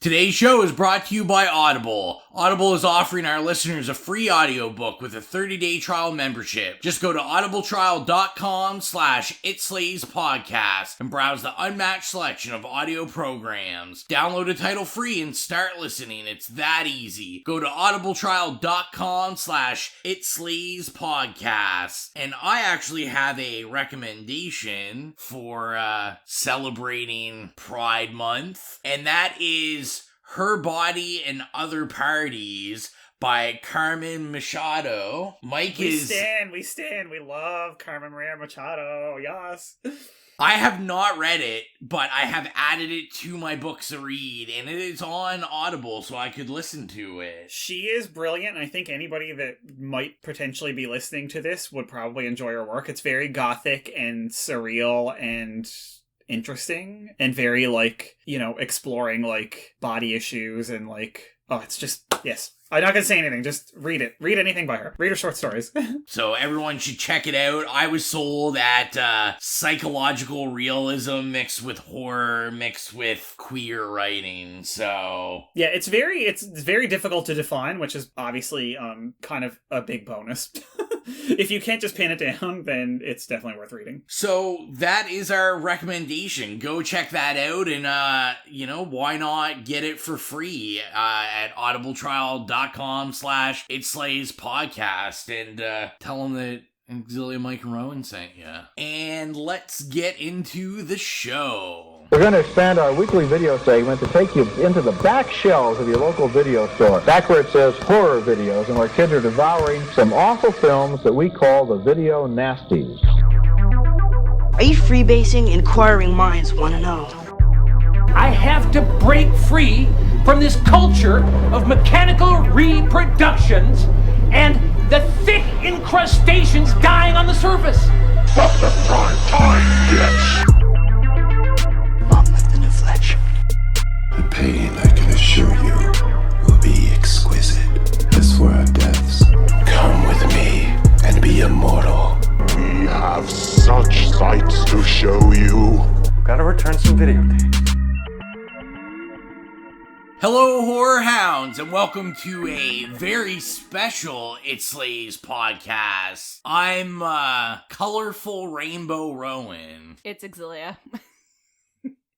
Today's show is brought to you by Audible. Audible is offering our listeners a free audiobook with a 30-day trial membership. Just go to audibletrial.com/itslayspodcast and browse the unmatched selection of audio programs. Download a title free and start listening. It's that easy. Go to audibletrial.com/itslayspodcast. And I actually have a recommendation for celebrating Pride Month, and that is Her Body and Other Parties by Carmen Machado. We stand. We love Carmen Maria Machado. Yes. I have not read it, but I have added it to my books to read, and it is on Audible, so I could listen to it. She is brilliant, and I think anybody that might potentially be listening to this would probably enjoy her work. It's very gothic and surreal and interesting, and very, exploring, body issues, and, it's just, yes. I'm not gonna say anything, just read it. Read anything by her. Read her short stories. So everyone should check it out. I was sold at psychological realism mixed with horror, mixed with queer writing, so... Yeah, it's very difficult to define, which is obviously kind of a big bonus. If you can't just pin it down, then it's definitely worth reading. So that is our recommendation. Go check that out, and, why not get it for free at audibletrial.com/itslayspodcast, and tell them that Auxilia, Mike, and Rowan sent you. And let's get into the show. We're going to expand our weekly video segment to take you into the back shelves of your local video store, back where it says horror videos, and where kids are devouring some awful films that we call the video nasties. Are you freebasing? Inquiring minds want to know. I have to break free from this culture of mechanical reproductions and the thick incrustations dying on the surface. Fuck the prime time, bitch! On with the new flesh. The pain, I can assure you, will be exquisite. As for our deaths, come with me and be immortal. We have such sights to show you. Gotta return some videotapes. Hello, horror hounds, and welcome to a very special It Slays podcast. I'm colorful Rainbow Rowan. It's Auxilia.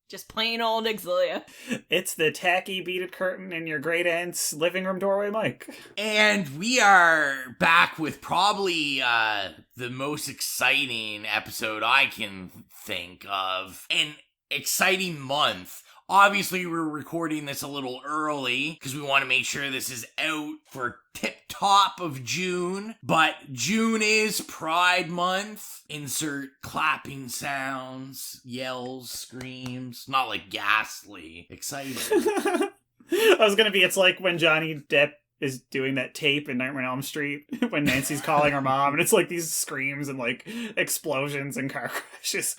Just plain old Auxilia. It's the tacky beaded curtain in your great aunt's living room doorway, Mike. And we are back with probably the most exciting episode I can think of. An exciting month. Obviously, we're recording this a little early because we want to make sure this is out for tip-top of June. But June is Pride Month. Insert clapping sounds, yells, screams. Not like ghastly. Exciting. I was going to be, it's like when Johnny Depp is doing that tape in Nightmare on Elm Street when Nancy's calling her mom, and it's like these screams and explosions and car crashes.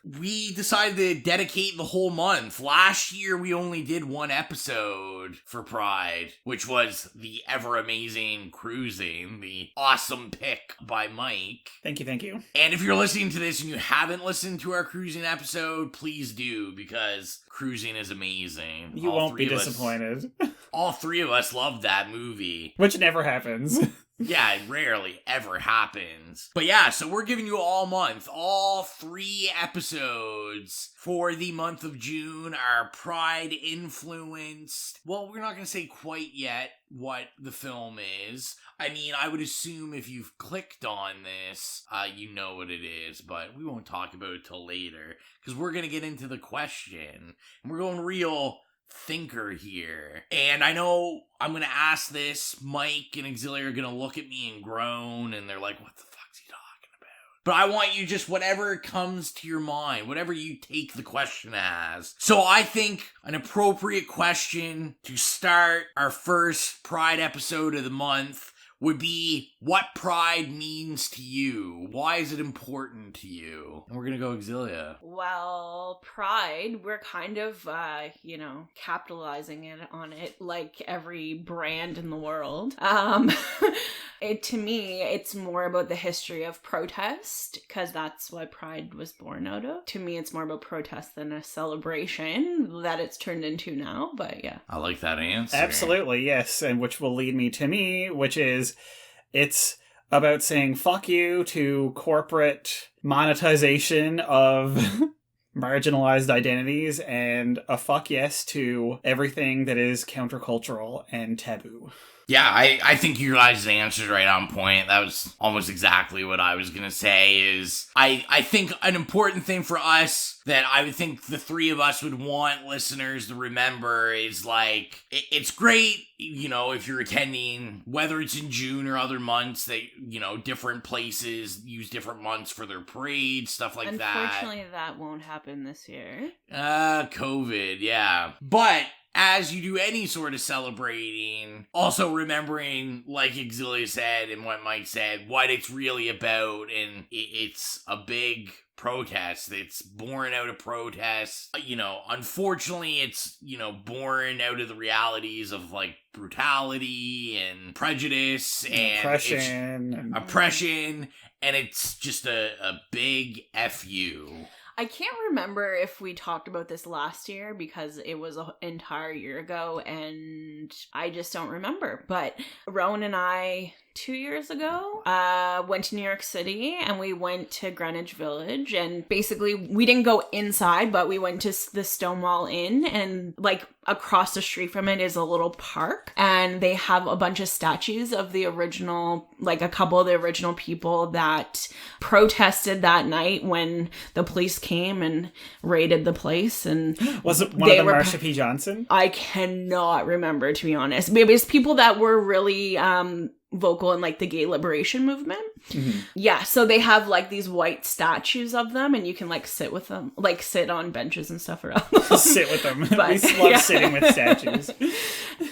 We decided to dedicate the whole month. Last year, we only did one episode for Pride, which was the ever-amazing Cruising, the awesome pick by Mike. Thank you. And if you're listening to this and you haven't listened to our Cruising episode, please do, because Cruising is amazing. You won't be disappointed. All three of us love that movie. Which never happens. Yeah, it rarely ever happens. But yeah, so we're giving you all month, all 3 episodes for the month of June are Pride influenced. Well, we're not going to say quite yet what the film is. I mean, I would assume if you've clicked on this, you know what it is, but we won't talk about it till later, because we're going to get into the question, and we're going real thinker here. And I know I'm going to ask this, Mike and Auxilia are going to look at me and groan, and they're like, what the fuck's he talking about? But I want you just whatever comes to your mind, whatever you take the question as. So I think an appropriate question to start our first Pride episode of the month would be what pride means to you. Why is it important to you? And we're gonna go Exilia. Well, pride, we're kind of, capitalizing on it like every brand in the world. To me, it's more about the history of protest, because that's what pride was born out of. To me, it's more about protest than a celebration that it's turned into now, but yeah. I like that answer. Absolutely, yes, and which will lead me to me, which is, it's about saying fuck you to corporate monetization of marginalized identities, and a fuck yes to everything that is countercultural and taboo. Yeah, I think you guys answered right on point. That was almost exactly what I was gonna say, is I think an important thing for us that I would think the three of us would want listeners to remember is, like, it's great, if you're attending, whether it's in June or other months, that, different places use different months for their parades, stuff like that. Unfortunately, that won't happen this year. COVID, yeah. But as you do any sort of celebrating, also remembering, like Exilia said and what Mike said, what it's really about, and it's a big protest. It's born out of protest. Unfortunately, it's, born out of the realities of, like, brutality and prejudice and oppression, and it's just a big FU. I can't remember if we talked about this last year because it was an entire year ago and I just don't remember. But Rowan and I, 2 years ago, went to New York City and we went to Greenwich Village, and basically we didn't go inside, but we went to the Stonewall Inn, and like across the street from it is a little park, and they have a bunch of statues of the original, like a couple of the original people that protested that night when the police came and raided the place. And was it one of them Marsha P. Johnson? I cannot remember, to be honest. Maybe it's people that were really vocal in like the gay liberation movement. Mm-hmm. Yeah, so they have like these white statues of them, and you can like sit with them, like sit on benches and stuff around them. Sit with them. But, we love sitting with statues.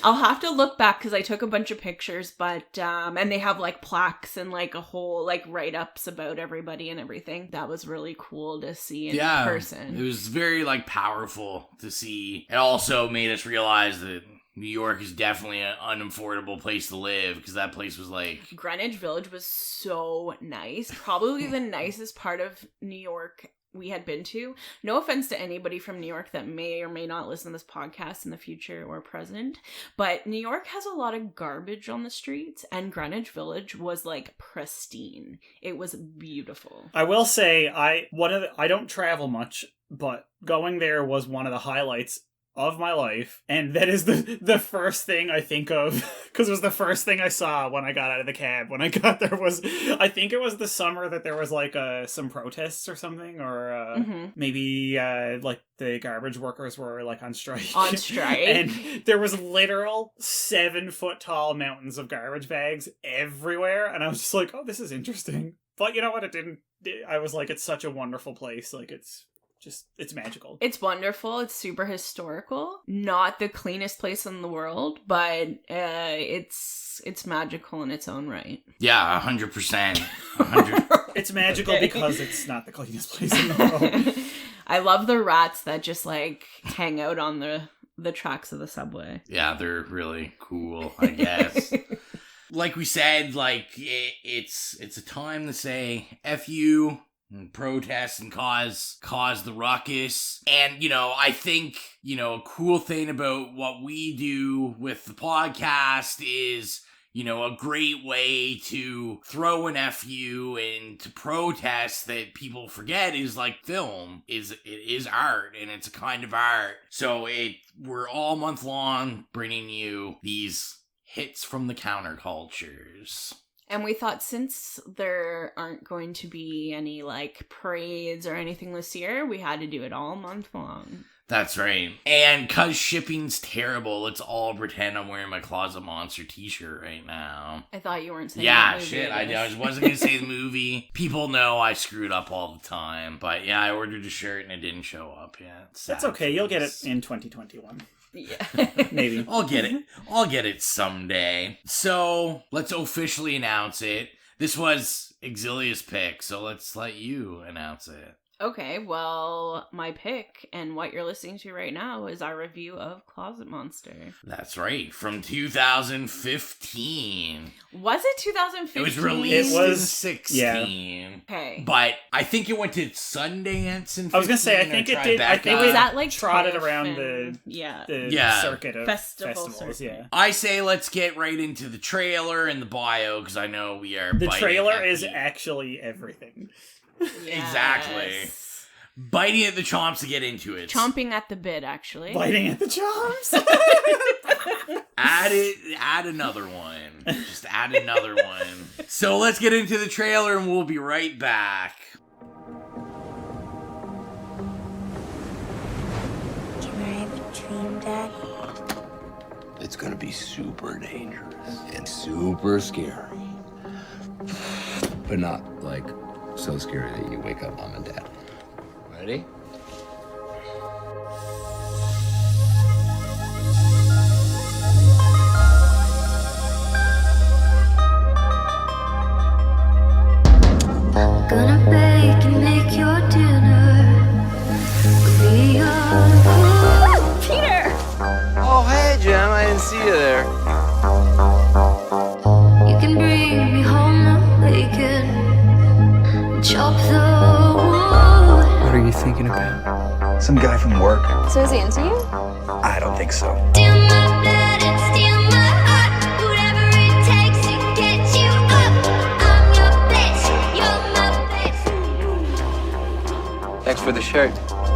I'll have to look back because I took a bunch of pictures, but and they have like plaques and like a whole like write-ups about everybody and everything. That was really cool to see in person. It was very like powerful to see. It also made us realize that New York is definitely an unaffordable place to live, because that place was like... Greenwich Village was so nice. Probably the nicest part of New York we had been to. No offense to anybody from New York that may or may not listen to this podcast in the future or present, but New York has a lot of garbage on the streets, and Greenwich Village was like pristine. It was beautiful. I will say, I don't travel much, but going there was one of the highlights of my life, and that is the first thing I think of, because it was the first thing I saw when I got out of the cab. When I got there was, I think it was the summer that there was like some protests or something, or maybe like the garbage workers were like on strike. And there was literal 7-foot tall mountains of garbage bags everywhere, and I was just like, oh, this is interesting. But you know what? I was like, it's such a wonderful place. Like, it's magical. It's wonderful. It's super historical. Not the cleanest place in the world, but it's magical in its own right. Yeah, 100%. It's magical because it's not the cleanest place in the world. I love the rats that just like hang out on the tracks of the subway. Yeah, they're really cool, I guess. Like we said, like it's a time to say F you, and protest and cause the ruckus. And, I think, a cool thing about what we do with the podcast is, a great way to throw an FU and to protest that people forget is like film. It is art, and it's a kind of art. So we're all month long bringing you these hits from the countercultures. And we thought, since there aren't going to be any, like, parades or anything this year, we had to do it all month long. That's right. And because shipping's terrible, let's all pretend I'm wearing my Closet Monster t-shirt right now. I thought you weren't saying that movie. Yeah, shit, I wasn't going to say the movie. People know I screwed up all the time. But yeah, I ordered a shirt and it didn't show up yet. That's okay, you'll get it in 2021. Yeah. Maybe. I'll get it. I'll get it someday. So, let's officially announce it. This was Exilia's pick, so let's let you announce it. Okay, well, my pick and what you're listening to right now is our review of Closet Monster. That's right, from 2015. Was it 2015? It was released It was- in 16. yeah. Okay. But I think it went to Sundance in 15. I was gonna say, I think it did. I think was it that like trotted TIFF around and- Yeah. circuit of Festival festivals. circuit. Yeah. I say let's get right into the trailer and the bio, because I know we are The biting trailer at is the- actually everything. Exactly. biting at the chomps to get into it. Chomping at the bit, actually. Biting at the chops. Add another one. Just add another one. So let's get into the trailer and we'll be right back. Can I have a dream, Daddy? It's gonna be super dangerous and super scary. But not, like, so scary that you wake up mom and dad. Ready? Gonna bake and make your dinner. Be Peter! Oh, hey, Jem. I didn't see you there. You can bring me home the bacon. Chop the wood. What are you thinking about? Some guy from work. So is he into you? I don't think so. Steal my blood and steal my heart. Whatever it takes to get you up. I'm your bitch. You're my bitch. Thanks for the shirt.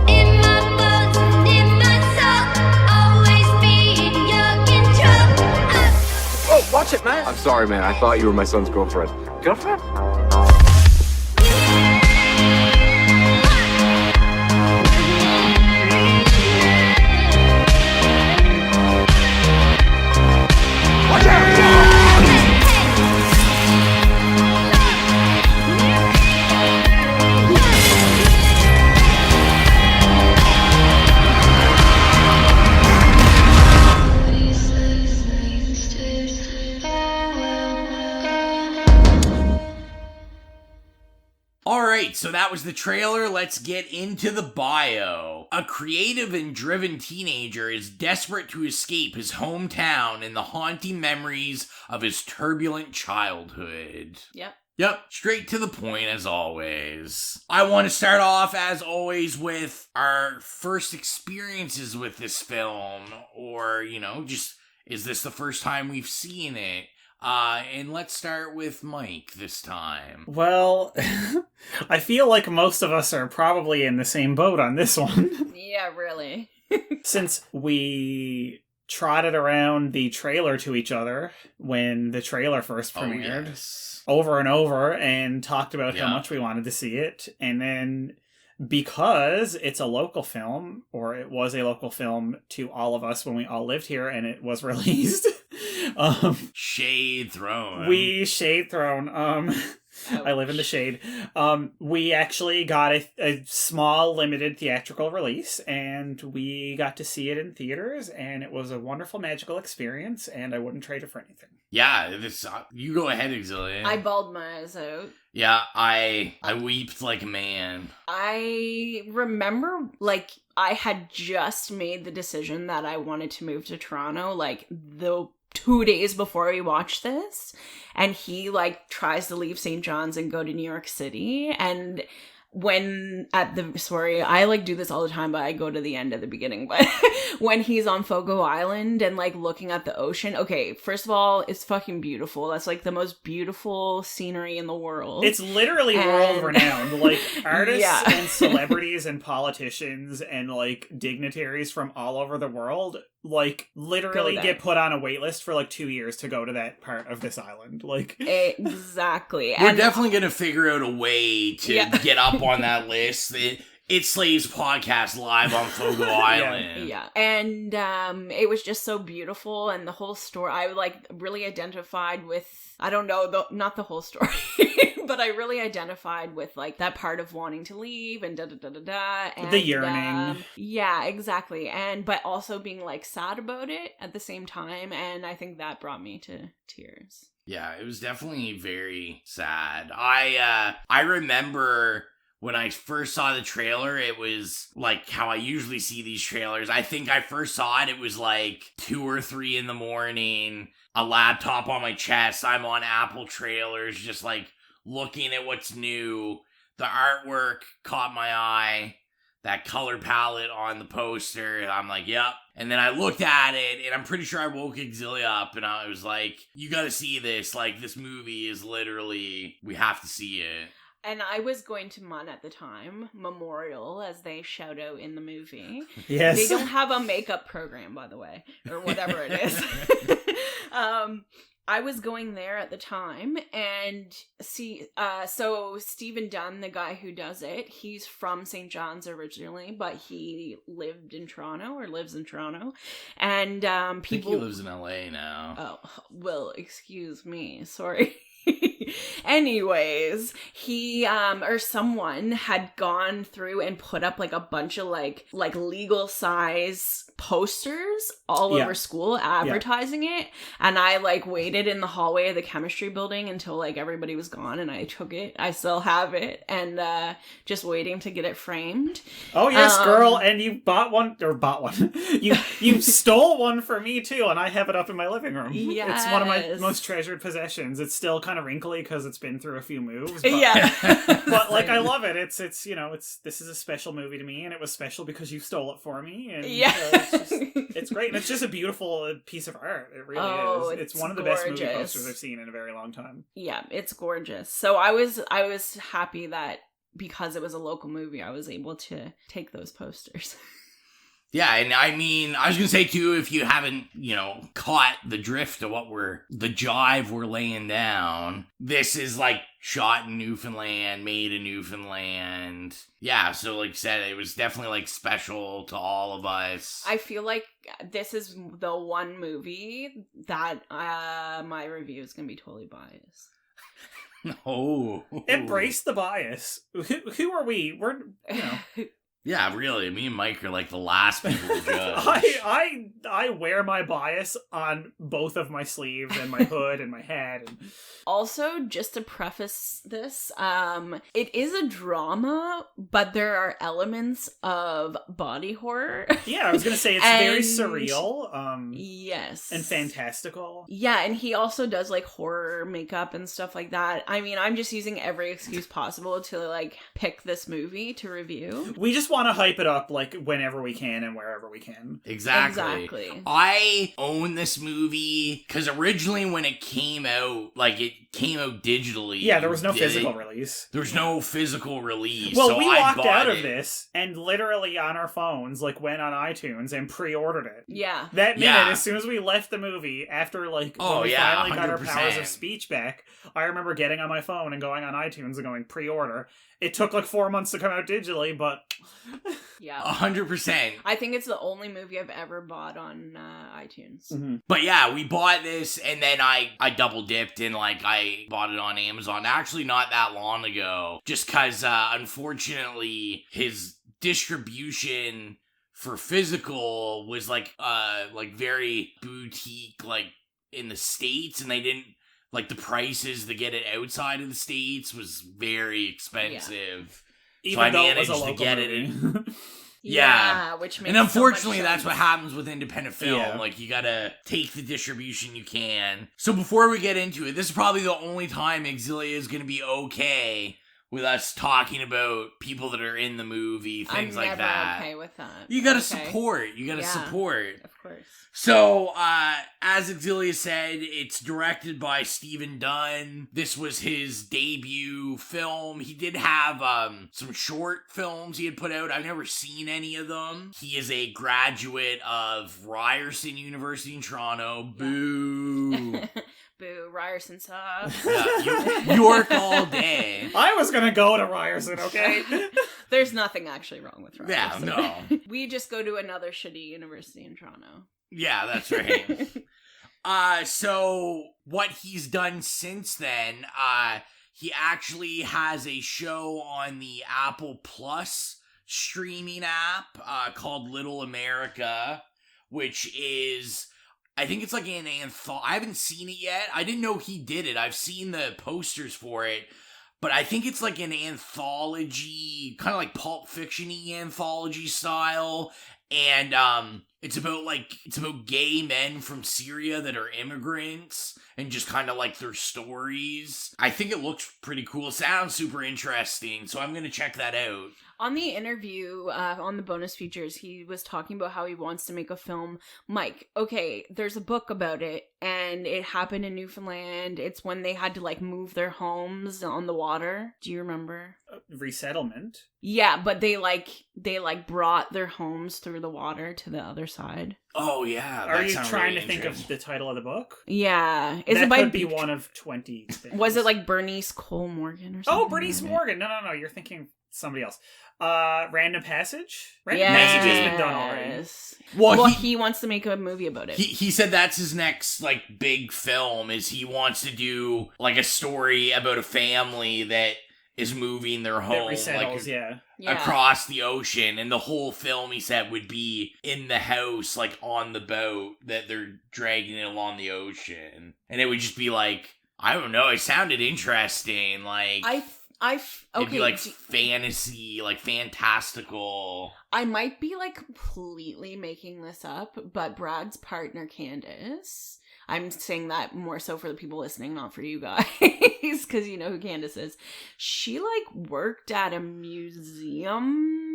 In my bones and in my soul. Always being your control. Oh, watch it, man. I'm sorry, man. I thought you were my son's girlfriend. Girlfriend? Watch out! Alright, so that was the trailer. Let's get into the bio. A creative and driven teenager is desperate to escape his hometown and the haunting memories of his turbulent childhood. Yep, straight to the point as always. I want to start off as always with our first experiences with this film, or, just, is this the first time we've seen it? And let's start with Mike this time. Well, I feel like most of us are probably in the same boat on this one. Yeah, really. Since we trotted around the trailer to each other when the trailer first premiered. Yes. Over and over and talked about how Yeah. much we wanted to see it. And then because it's a local film, or it was a local film to all of us when we all lived here and it was released. Shade thrown. We shade thrown. I live in the shade. We actually got a small limited theatrical release and we got to see it in theaters and it was a wonderful magical experience and I wouldn't trade it for anything. Yeah, you go ahead, Exilia. I bawled my eyes out. Yeah, I weeped like a man. I remember, I had just made the decision that I wanted to move to Toronto, the 2 days before we watched this. And he, tries to leave St. John's and go to New York City. And when I do this all the time, but I go to the end of the beginning. But when he's on Fogo Island and looking at the ocean, okay, first of all, it's fucking beautiful. That's the most beautiful scenery in the world. It's literally world renowned. Artists Yeah. and celebrities and politicians and dignitaries from all over the world literally Go there. get put on a wait list for 2 years to go to that part of this island. Exactly. We're definitely going to figure out a way to Yeah. get up on that list. It Slaves podcast live on Fogo Island. Yeah. And it was just so beautiful and the whole story I really identified with, I don't know, not the whole story, But I really identified with like that part of wanting to leave and and the yearning. Yeah, exactly. And but also being like sad about it at the same time, and I think that brought me to tears. Yeah, it was definitely very sad. I remember when I first saw the trailer, it was like how I usually see these trailers. I think I first saw it was like 2 or 3 in the morning, a laptop on my chest. I'm on Apple trailers, just like looking at what's new. The artwork caught my eye, that color palette on the poster, and I'm like, yep. And then I looked at it, and I'm pretty sure I woke Exilia up, and I was like, you gotta see this. Like, this movie is literally, we have to see it. And I was going to MUN at the time, Memorial, as they shout out in the movie. Yes. They don't have a makeup program, by the way, or whatever it is. I was going there at the time, and so Stephen Dunn, the guy who does it, he's from St. John's originally, but he lived in Toronto, or lives in Toronto, and people... I think he lives in LA now. Oh, well, excuse me, sorry. Anyways, he or someone had gone through and put up like a bunch of like legal size posters all over school advertising it, and I like waited in the hallway of the chemistry building until like everybody was gone, and I took it. I still have it, and just waiting to get it framed. Oh yes, girl, and you bought one. You stole one for me too, and I have it up in my living room. Yes. It's one of my most treasured possessions. It's still kind of wrinkly because it's been through a few moves. But, yeah, but like I love it. It's this is a special movie to me, and it was special because you stole it for me. And it's great, and it's just a beautiful piece of art. It really is. It's one of the best movie posters I've seen in a very long time. Yeah, it's gorgeous. So I was happy that because it was a local movie, I was able to take those posters. Yeah, and I mean, I was gonna say too, if you haven't, caught the drift of the jive we're laying down, this is like shot in Newfoundland, made in Newfoundland. Yeah, so like I said, it was definitely like special to all of us. I feel like this is the one movie that my review is gonna be totally biased. Oh, embrace the bias. Who are we? We're Yeah, really. Me and Mike are like the last people to judge. I wear my bias on both of my sleeves and my hood and my hat. Also, just to preface this, it is a drama, but there are elements of body horror. Yeah, I was gonna say it's very surreal. Yes, and fantastical. Yeah, and he also does like horror makeup and stuff like that. I mean, I'm just using every excuse possible to like pick this movie to review. We just want to hype it up like whenever we can and wherever we can. Exactly. I own this movie because originally when it came out, like it came out digitally. Yeah, there was no physical release. There was no physical release. Well, so we walked out of this and literally on our phones, like went on iTunes and pre-ordered it. Yeah. That minute, as soon as we left the movie, after like when we finally 100%. got our powers of speech back, I remember getting on my phone and going on iTunes and going pre-order. It took like 4 months to come out digitally, but... Yeah. 100%. I think it's the only movie I've ever bought on iTunes. Mm-hmm. But yeah, we bought this, and then I double dipped and like I bought it on Amazon. Actually, not that long ago, just because unfortunately his distribution for physical was like very boutique, like in the States, and they didn't. Like, the prices to get it outside of the States was very expensive. Yeah. So I managed to get it. Yeah, which makes and unfortunately, so much that's sense. what happens with independent film. Yeah. Like, you gotta take the distribution you can. So before we get into it, this is probably the only time Exilia is gonna be okay with us talking about people that are in the movie, things like that. I'm never okay with that. You gotta support. You gotta Yeah, support. Of course. So, as Exilia said, it's directed by Stephen Dunn. This was his debut film. He did have some short films he had put out. I've never seen any of them. He is a graduate of Ryerson University in Toronto. Boo. Boo, Ryerson sucks. York all day. I was gonna go to Ryerson, okay? There's nothing actually wrong with Ryerson. Yeah, no. We just go to another shitty university in Toronto. Yeah, that's right. So what he's done since then, he actually has a show on the Apple Plus streaming app called Little America, which is, I think it's like an anthology. I haven't seen it yet. I didn't know he did it. I've seen the posters for it, but I think it's like an anthology, kind of like Pulp Fiction-y anthology style. And it's about gay men from Syria that are immigrants and just kind of like their stories. I think it looks pretty cool. It sounds super interesting, so I'm going to check that out. On the interview, on the bonus features, he was talking about how he wants to make a film. Mike, okay, there's a book about it, and it happened in Newfoundland. It's when they had to, like, move their homes on the water. Do you remember? Resettlement? Yeah, but they brought their homes through the water to the other side. Oh, yeah. Are you trying to think of the title of the book? Yeah. That could be one of 20 things. Was it like Bernice Cole Morgan or something? Oh, Bernice Morgan. No. You're thinking somebody else. Random Passage? Passage has been done already. Well, he wants to make a movie about it. He said that's his next, like, big film, is he wants to do, like, a story about a family that is moving their home, resettles, across the ocean, and the whole film, he said, would be in the house, like, on the boat that they're dragging it along the ocean. And it would just be, like, I don't know, it sounded interesting, like... it'd be like fantasy, like fantastical. I might be like completely making this up, but Brad's partner Candace, I'm saying that more so for the people listening, not for you guys, because you know who Candace is. She like worked at a museum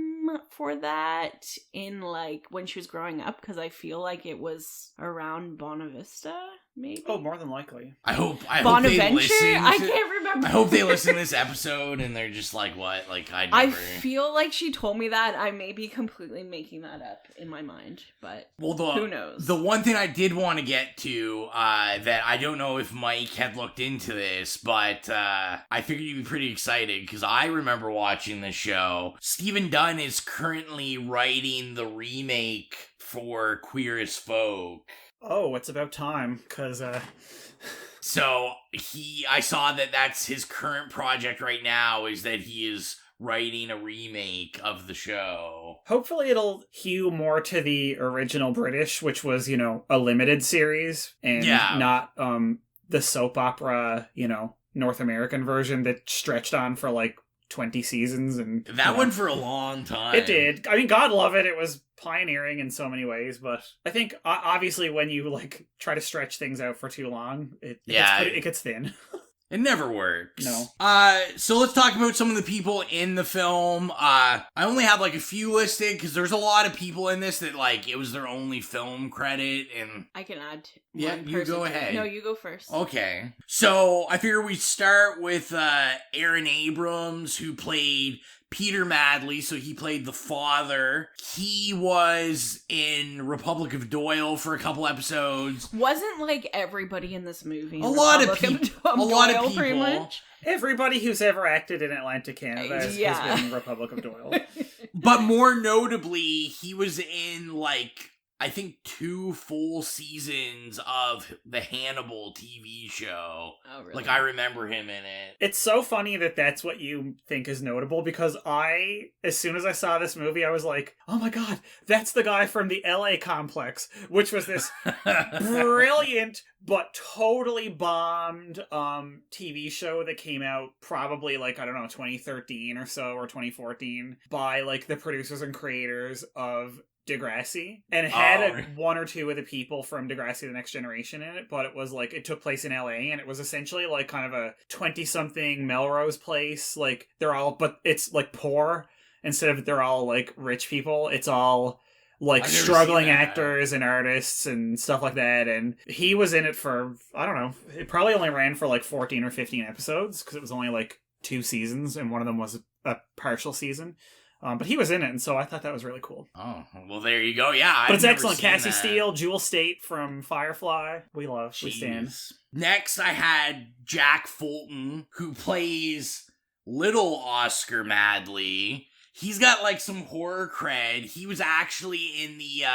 for that in like when she was growing up, because I feel like it was around Bonavista. Maybe. Oh, more than likely. I hope they Bonaventure? listen. I can't remember. I hope they listen to this episode and they're just like, what? Like, I feel like she told me that. I may be completely making that up in my mind, but who knows? The one thing I did want to get to, that I don't know if Mike had looked into this, but I figured you'd be pretty excited because I remember watching the show. Stephen Dunn is currently writing the remake for Queer as Folk. Oh, it's about time, because, So, I saw that that's his current project right now, is that he is writing a remake of the show. Hopefully it'll hew more to the original British, which was, you know, a limited series, and not, the soap opera, you know, North American version that stretched on for, like, 20 seasons. And that went for a long time. It did. I mean, God love it. It was pioneering in so many ways, but I think obviously when you like try to stretch things out for too long, it gets thin. It never works. No. So let's talk about some of the people in the film. I only have like a few listed because there's a lot of people in this that like it was their only film credit, and I can add. You go ahead. No, you go first. Okay. So I figure we start with Aaron Abrams, who played Peter Madley, so he played the father. He was in Republic of Doyle for a couple episodes. Wasn't like everybody in this movie. A lot of people. Pretty much. Everybody who's ever acted in Atlantic Canada has been in Republic of Doyle. But more notably, he was in like I think 2 full seasons of the Hannibal TV show. Oh, really? Like, I remember him in it. It's so funny that that's what you think is notable, because as soon as I saw this movie, I was like, oh my god, that's the guy from the LA Complex, which was this brilliant but totally bombed TV show that came out probably, like, I don't know, 2013 or so, or 2014, by, like, the producers and creators of Degrassi, and it had 1 or 2 of the people from Degrassi The Next Generation in it, but it was like, it took place in LA, and it was essentially like kind of a 20-something Melrose Place, like but it's like poor, instead of they're all like rich people, it's all like struggling actors and artists and stuff like that, and he was in it for, I don't know, it probably only ran for like 14 or 15 episodes, because it was only like 2 seasons, and one of them was a partial season. But he was in it, and so I thought that was really cool. Oh, well, there you go. Yeah, but it's excellent. Cassie Steele, Jewel State from Firefly. We stand. Next, I had Jack Fulton, who plays little Oscar Madley. He's got, like, some horror cred. He was actually in the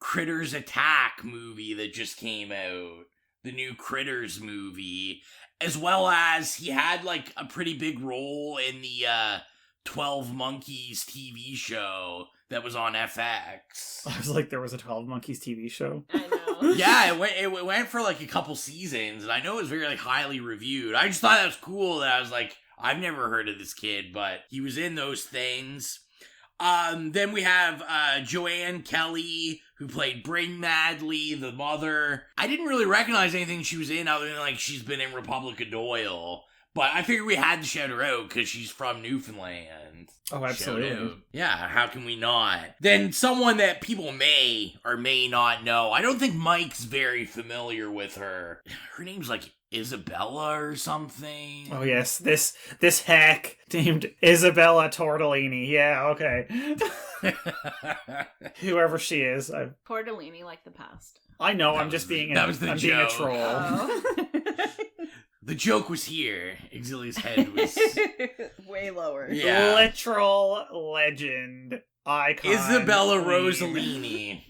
Critters Attack movie that just came out. the new Critters movie, as well as he had like a pretty big role in the 12 Monkeys TV show that was on FX. I was like, there was a 12 Monkeys TV show? I know. Yeah, it went for like a couple seasons, and I know it was very like highly reviewed. I just thought that was cool that I was like, I've never heard of this kid, but he was in those things. Then we have Joanne Kelly, who played Bring Madly, the mother. I didn't really recognize anything she was in other than like she's been in Republic of Doyle. But I figured we had to shout her out because she's from Newfoundland. Oh, absolutely. Shout out. Yeah, how can we not? Then someone that people may or may not know. I don't think Mike's very familiar with her. Her name's like Isabella or something. Oh yes, this hack named Isabella Tortellini. Yeah, okay. Whoever she is, Tortellini like the past. I know. I'm just being I'm being a troll. Oh. The joke was here. Exilia's head was way lower. Yeah. Literal legend icon. Isabella queen. Rossellini,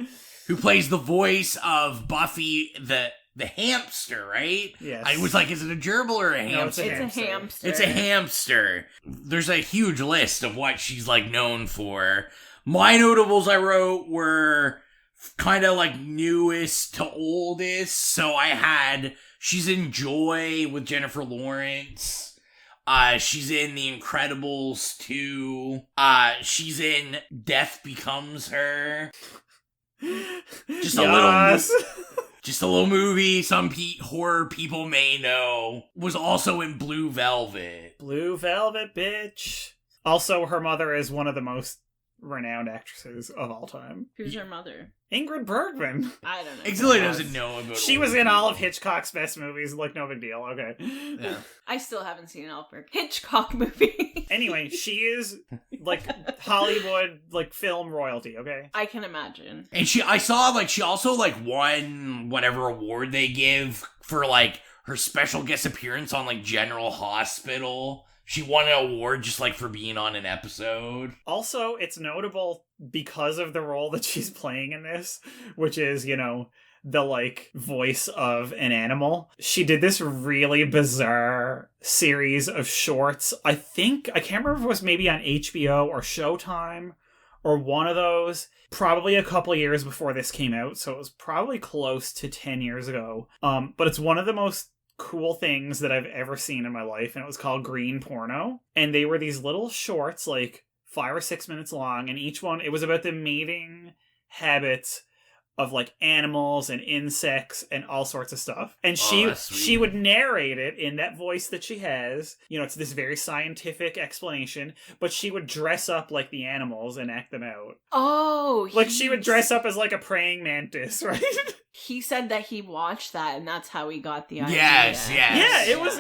who plays the voice of Buffy the hamster, right? Yes. I was like, is it a gerbil or a hamster? No, It's a hamster. It's a hamster. There's a huge list of what she's like known for. My notables I wrote were kind of like newest to oldest. So I had, she's in Joy with Jennifer Lawrence. She's in The Incredibles 2. She's in Death Becomes Her. Just a little movie some horror people may know. Was also in Blue Velvet. Blue Velvet, bitch. Also, her mother is one of the most renowned actresses of all time. Who's her mother? Ingrid Bergman. I don't know. Exilia doesn't know about She was in all of Hitchcock's best movies, like no big deal, okay. Yeah. I still haven't seen an Alfred Hitchcock movie. Anyway, she is like Hollywood, like film royalty, okay? I can imagine. And I saw like she also like won whatever award they give for like her special guest appearance on like General Hospital. She won an award just like for being on an episode. Also, it's notable because of the role that she's playing in this, which is, you know, the like voice of an animal. She did this really bizarre series of shorts. I can't remember if it was maybe on HBO or Showtime or one of those. Probably a couple years before this came out, so it was probably close to 10 years ago. But it's one of the most cool things that I've ever seen in my life, and it was called Green Porno. And they were these little shorts, like 5 or 6 minutes long, and each one, it was about the mating habits of like animals and insects and all sorts of stuff. And she would narrate it in that voice that she has. You know, it's this very scientific explanation, but she would dress up like the animals and act them out. Oh, like she would dress up as like a praying mantis, right? He said that he watched that and that's how he got the idea. Yes. Yeah, it was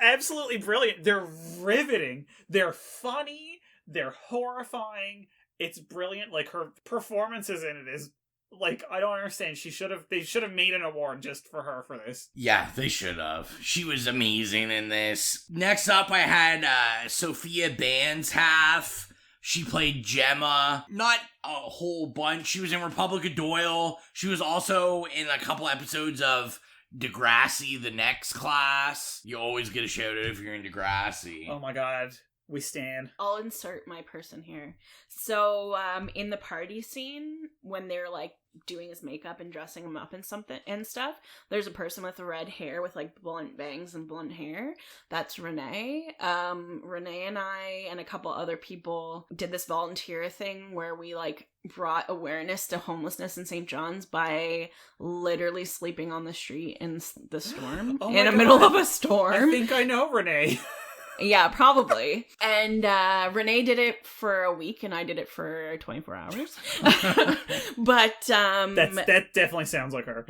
absolutely brilliant. They're riveting. They're funny. They're horrifying. It's brilliant. Like her performances in it is like, I don't understand. They should have made an award just for her for this. Yeah, they should have. She was amazing in this. Next up, I had Sophia Banzhaf. She played Gemma. Not a whole bunch. She was in Republic of Doyle. She was also in a couple episodes of Degrassi, The Next Class. You always get a shout out if you're in Degrassi. Oh my god. We stand. I'll insert my person here. So, in the party scene, when they're like doing his makeup and dressing him up and stuff, there's a person with red hair with like blunt bangs and blunt hair. That's Renee. Renee and I and a couple other people did this volunteer thing where we like brought awareness to homelessness in St. John's by literally sleeping on the street in the storm. Oh in the middle of a storm. I think I know Renee. Yeah, probably. And Renee did it for a week and I did it for 24 hours. But that definitely sounds like her.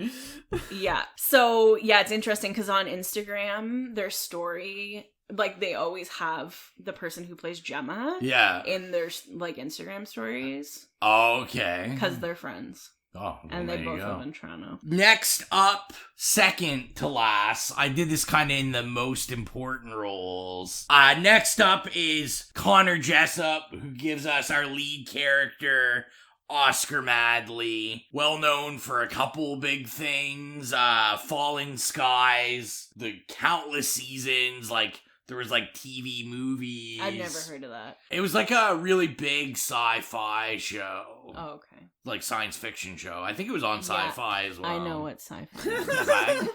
Yeah. So, yeah, it's interesting because on Instagram, their story, like they always have the person who plays Gemma in their like Instagram stories. Okay. Because they're friends. Oh, well, and they both live in Toronto. Next up, second to last, I did this kind of in the most important roles. Next up is Connor Jessup, who gives us our lead character, Oscar Madley, well known for a couple big things, Falling Skies, the countless seasons, like, there was, like, TV movies. I've never heard of that. It was, like, a really big sci-fi show. Oh, okay. Like, science fiction show. I think it was on Sci-Fi as well. I know what sci-fi is.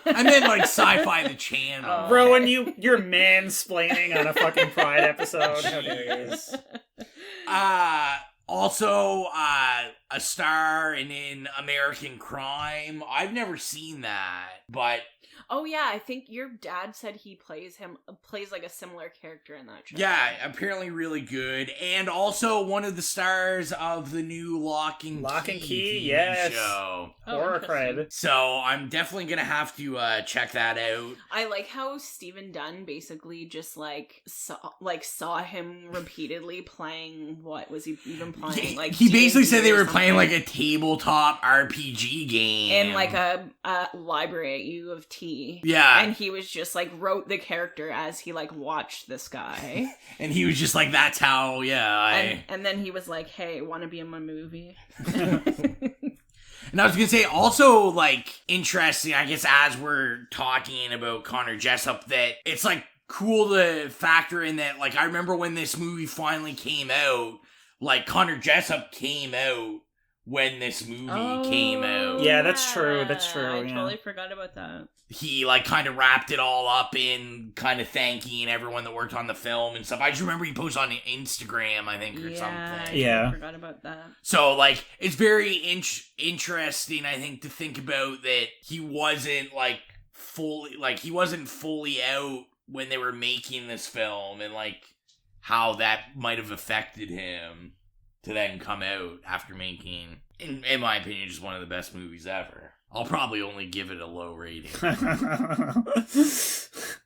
I meant, like, Sci-Fi the channel. Rowan, you're mansplaining on a fucking Pride episode. How dare you? Also, a star in American Crime. I've never seen that, but... Oh yeah, I think your dad said he plays like a similar character in that show. Yeah, apparently really good. And also one of the stars of the new Lock and Key yes. show. Horror cred. So I'm definitely gonna have to check that out. I like how Stephen Dunn basically just saw him repeatedly playing. What was he even playing? Like he basically said they were something. playing like a tabletop RPG game in like a library at U of T. Yeah. And he was just like wrote the character as he like watched this guy. And he was just like, that's how, and then he was like, hey, want to be in my movie? And I was gonna say, also, like, interesting, I guess, as we're talking about Connor Jessup, that it's, like, cool to factor in that, like, I remember when this movie finally came out, like, Connor Jessup came out when this movie came out. Yeah, that's true. I totally forgot about that. He, like, kind of wrapped it all up in kind of thanking everyone that worked on the film and stuff. I just remember he posted on Instagram, I think, or something. I forgot about that. So, like, it's very interesting, I think, to think about that he wasn't, he wasn't fully out when they were making this film, and, like, how that might have affected him to then come out after making, in my opinion, just one of the best movies ever. I'll probably only give it a low rating.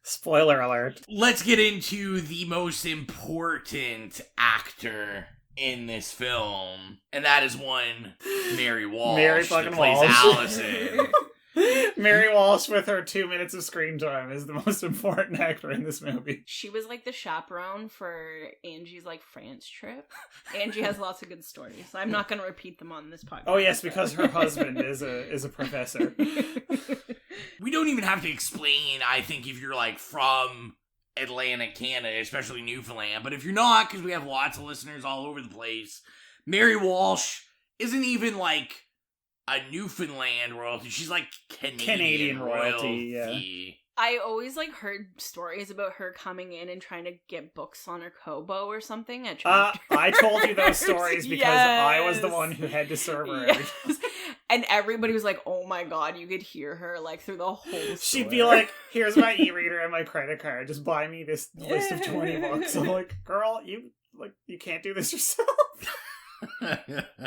Spoiler alert. Let's get into the most important actor in this film, and that is one Mary Walsh. Mary fucking that plays Walsh. Allison. Mary Walsh with her 2 minutes of screen time is the most important actor in this movie. She was like the chaperone for Angie's like France trip. Angie has lots of good stories. I'm not going to repeat them on this podcast. Oh yes, because her husband is a professor. We don't even have to explain, I think, if you're like from Atlantic Canada, especially Newfoundland, but if you're not, because we have lots of listeners all over the place, Mary Walsh isn't even like a Newfoundland royalty. She's like Canadian royalty. Yeah. I always like heard stories about her coming in and trying to get books on her Kobo or something at chapters. I told you those stories because I was the one who had to serve her. Yes. And everybody was like, oh my god, you could hear her like through the whole store. She'd be like, here's my e-reader and my credit card. Just buy me this list of 20 books. I'm like, girl, you can't do this yourself.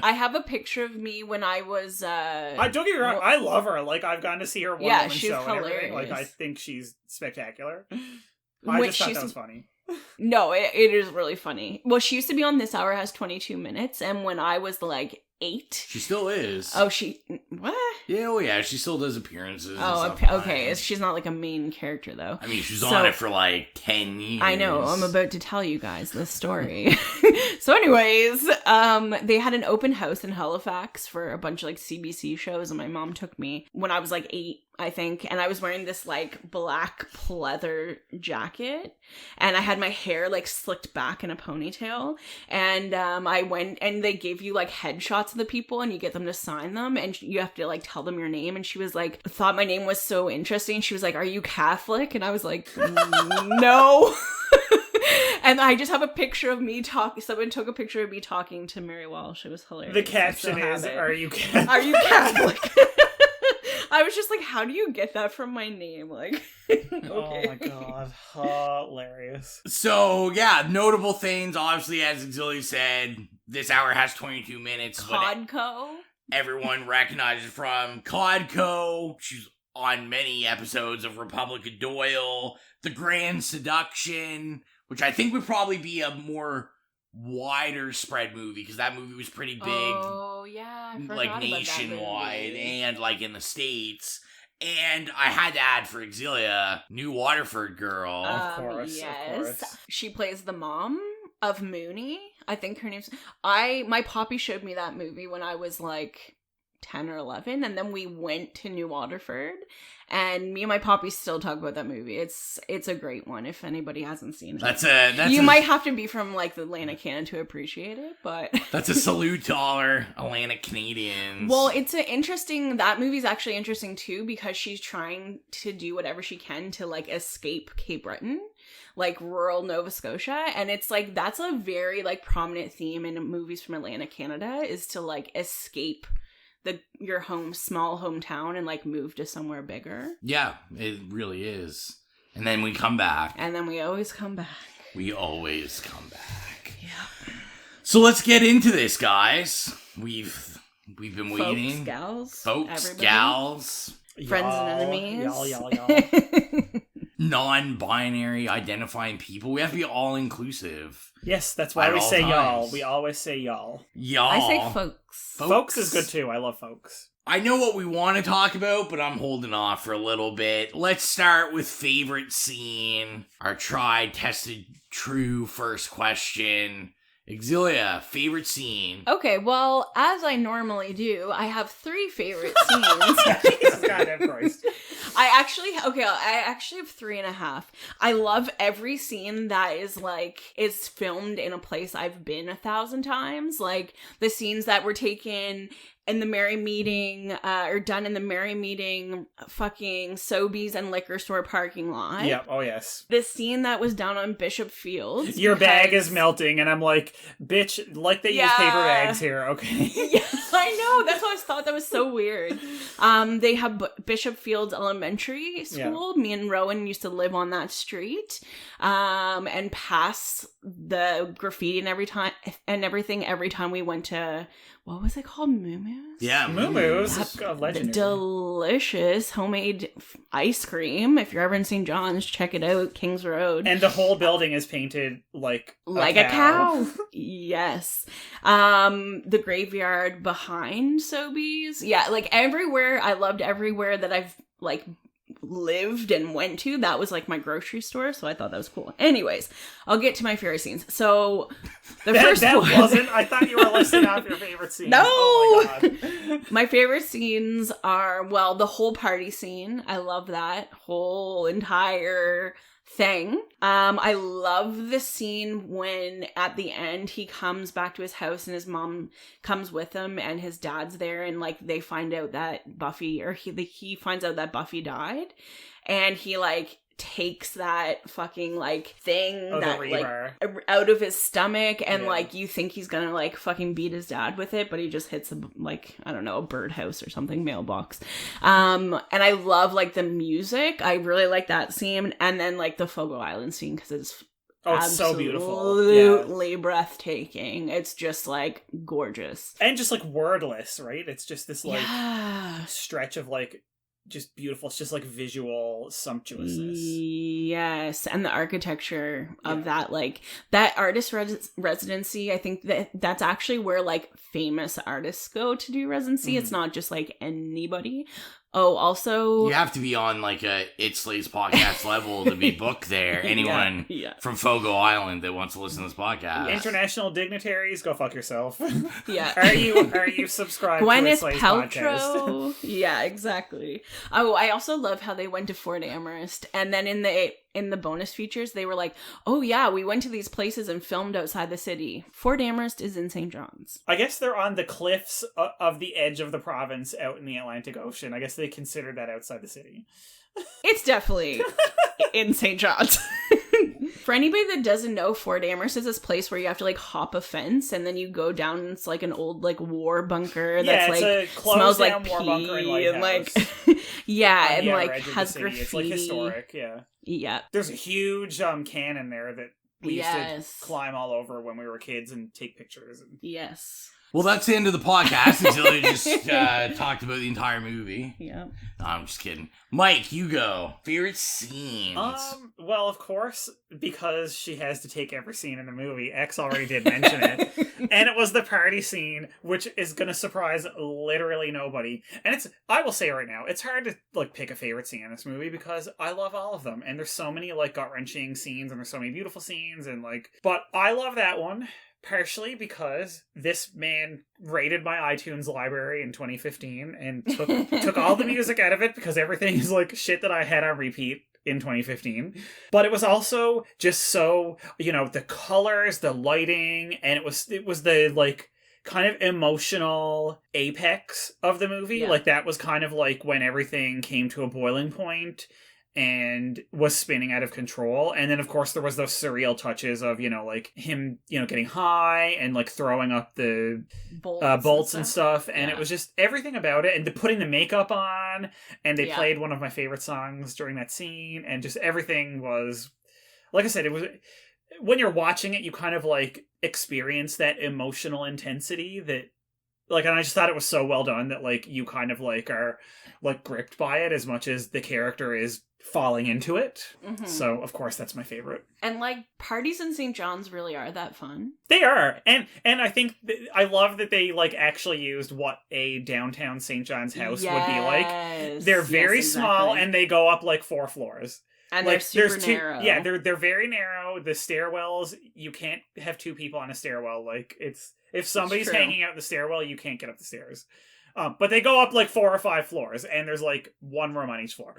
I have a picture of me when I was don't get me wrong, I love her. Like, I've gone to see her one-woman she's show hilarious. and everything. Like, I think she's spectacular. I just thought that was funny. No, it is really funny. Well, she used to be on This Hour Has 22 Minutes, and when I was like 8. She still is. Oh, what? Yeah, oh yeah, she still does appearances. Oh, okay. She's not like a main character, though. I mean, she's on it for like 10 years. I know. I'm about to tell you guys this story. So anyways, they had an open house in Halifax for a bunch of like CBC shows, and my mom took me when I was like 8, I think, and I was wearing this like black pleather jacket, and I had my hair like slicked back in a ponytail, and I went, and they gave you like headshots of the people, and you get them to sign them, and you have to like tell them your name. And she was like, thought my name was so interesting. She was like, are you Catholic? And I was like, no. And I just have a picture of me talking. Someone took a picture of me talking to Mary Walsh. It was hilarious. The caption is, are you Catholic? Are you Catholic? I was just like, how do you get that from my name? Like, okay. Oh my god. Hilarious. So, yeah, notable things. Obviously, as Auxiliary said, This Hour Has 22 Minutes. Codco. Everyone recognizes from Codco. She's on many episodes of Republic of Doyle. The Grand Seduction, which I think would probably be a more wider spread movie, because that movie was pretty big. Oh, yeah. I like nationwide and like in the States. And I had to add for Auxilia, New Waterford Girl. Of course. Yes. She plays the mom. of Mooney. I think her name's... My poppy showed me that movie when I was like 10 or 11, and then we went to New Waterford, and me and my poppy still talk about that movie. It's a great one if anybody hasn't seen it. You might have to be from like the Atlantic Canada to appreciate it, but that's a salute to all our Atlantic Canadians. Well, that movie's actually interesting too, because she's trying to do whatever she can to like escape Cape Breton, like rural Nova Scotia, and it's like that's a very like prominent theme in movies from Atlantic Canada, is to like escape your small hometown and like move to somewhere bigger. Yeah, it really is. And then we come back. And then we always come back. We always come back. Yeah. So let's get into this, guys. We've been waiting. Folks, everybody. gals. Friends and enemies. Y'all. Non-binary identifying people. We have to be all-inclusive. Yes, that's why we say y'all. We always say y'all. Y'all. I say folks. Folks is good too. I love folks. I know what we want to talk about, but I'm holding off for a little bit. Let's start with favorite scene. Our tried, tested, true first question. Exilia, favorite scene. Okay, well, as I normally do, I have 3 favorite scenes. Jesus goddamn Christ. I actually have 3.5. I love every scene that is filmed in a place I've been 1,000 times. Like the scenes that were taken in the Merry Meeting, or done in the Merry Meeting fucking Sobeys and liquor store parking lot. Yep, oh yes. The scene that was down on Bishop Fields. Your bag is melting, and I'm like, bitch, like they use paper bags here, okay? Yeah, I know, that's why I thought that was so weird. They have Bishop Fields Elementary School. Yeah. Me and Rowan used to live on that street, and pass the graffiti and everything every time we went to... What was it called? Moo-Moos? Yeah, Moo-Moos. Legendary. Delicious homemade ice cream. If you're ever in St. John's, check it out. Kings Road. And the whole building is painted like a cow. Yes. The graveyard behind Sobeys. Yeah, like everywhere. I loved everywhere that I've like lived and went to. That was like my grocery store, so I thought that was cool. Anyways, I'll get to my favorite scenes. So the first one wasn't. I thought you were listing off your favorite scenes. No, oh my god. My favorite scenes are the whole party scene. I love that whole entire thing. I love the scene when at the end he comes back to his house and his mom comes with him and his dad's there, and like they find out that Buffy, or he finds out that Buffy died, and he like takes that fucking like thing that like out of his stomach, and like you think he's gonna like fucking beat his dad with it, but he just hits a birdhouse or something, mailbox. And I love like the music. I really like that scene, and then like the Fogo Island scene, because it's so beautiful, absolutely breathtaking. It's just like gorgeous and just like wordless, right? It's just this like stretch of like just beautiful. It's just like visual sumptuousness. Yes, and the architecture of that, like that artist residency. I think that's actually where like famous artists go to do residency. It's not just like anybody. Oh, also... You have to be on, like, a It's Slays podcast level to be booked there. Anyone from Fogo Island that wants to listen to this podcast. International dignitaries, go fuck yourself. Yeah. Are you subscribed to It's Slays podcast? Yeah, exactly. Oh, I also love how they went to Fort Amherst, and then in the bonus features, they were like, oh yeah, we went to these places and filmed outside the city. Fort Amherst is in St. John's. I guess they're on the cliffs of the edge of the province out in the Atlantic Ocean. I guess they consider that outside the city. It's definitely in St. John's. For anybody that doesn't know, Fort Amherst is this place where you have to like hop a fence, and then you go down, and it's like an old like war bunker that's like smells like pee and like and like has graffiti. It's like historic, yeah. There's a huge cannon there that we used to climb all over when we were kids and take pictures. Yes. Well, that's the end of the podcast. Exilia just talked about the entire movie. Yeah. No, I'm just kidding. Mike, you go. Favorite scenes? Well, of course, because she has to take every scene in the movie. X already did mention it. And it was the party scene, which is going to surprise literally nobody. And I will say right now, it's hard to, like, pick a favorite scene in this movie because I love all of them. And there's so many, like, gut-wrenching scenes and there's so many beautiful scenes and, like... But I love that one. Partially because this man raided my iTunes library in 2015 and took all the music out of it because everything is like shit that I had on repeat in 2015. But it was also just so, the colors, the lighting, and it was the like kind of emotional apex of the movie. Yeah. Like that was kind of like when everything came to a boiling point and was spinning out of control. And then, of course, there was those surreal touches of, like him, getting high and like throwing up the bolts and stuff. And it was just everything about it. And putting the makeup on. And they played one of my favorite songs during that scene. And just everything was, like I said, it was... When you're watching it, you kind of like experience that emotional intensity that... Like, and I just thought it was so well done that, like, you kind of, like, are, like, gripped by it as much as the character is falling into it. Mm-hmm. So, of course, that's my favorite. And, like, parties in St. John's really are that fun. They are. And I think, I love that they, like, actually used what a downtown St. John's house would be like. They're very small, and they go up, like, 4 floors. And like, they're super narrow. Yeah, they're very narrow. The stairwells, you can't have 2 people on a stairwell. Like, it's... If somebody's hanging out in the stairwell, you can't get up the stairs. But they go up like 4 or 5 floors, and there's like 1 room on each floor.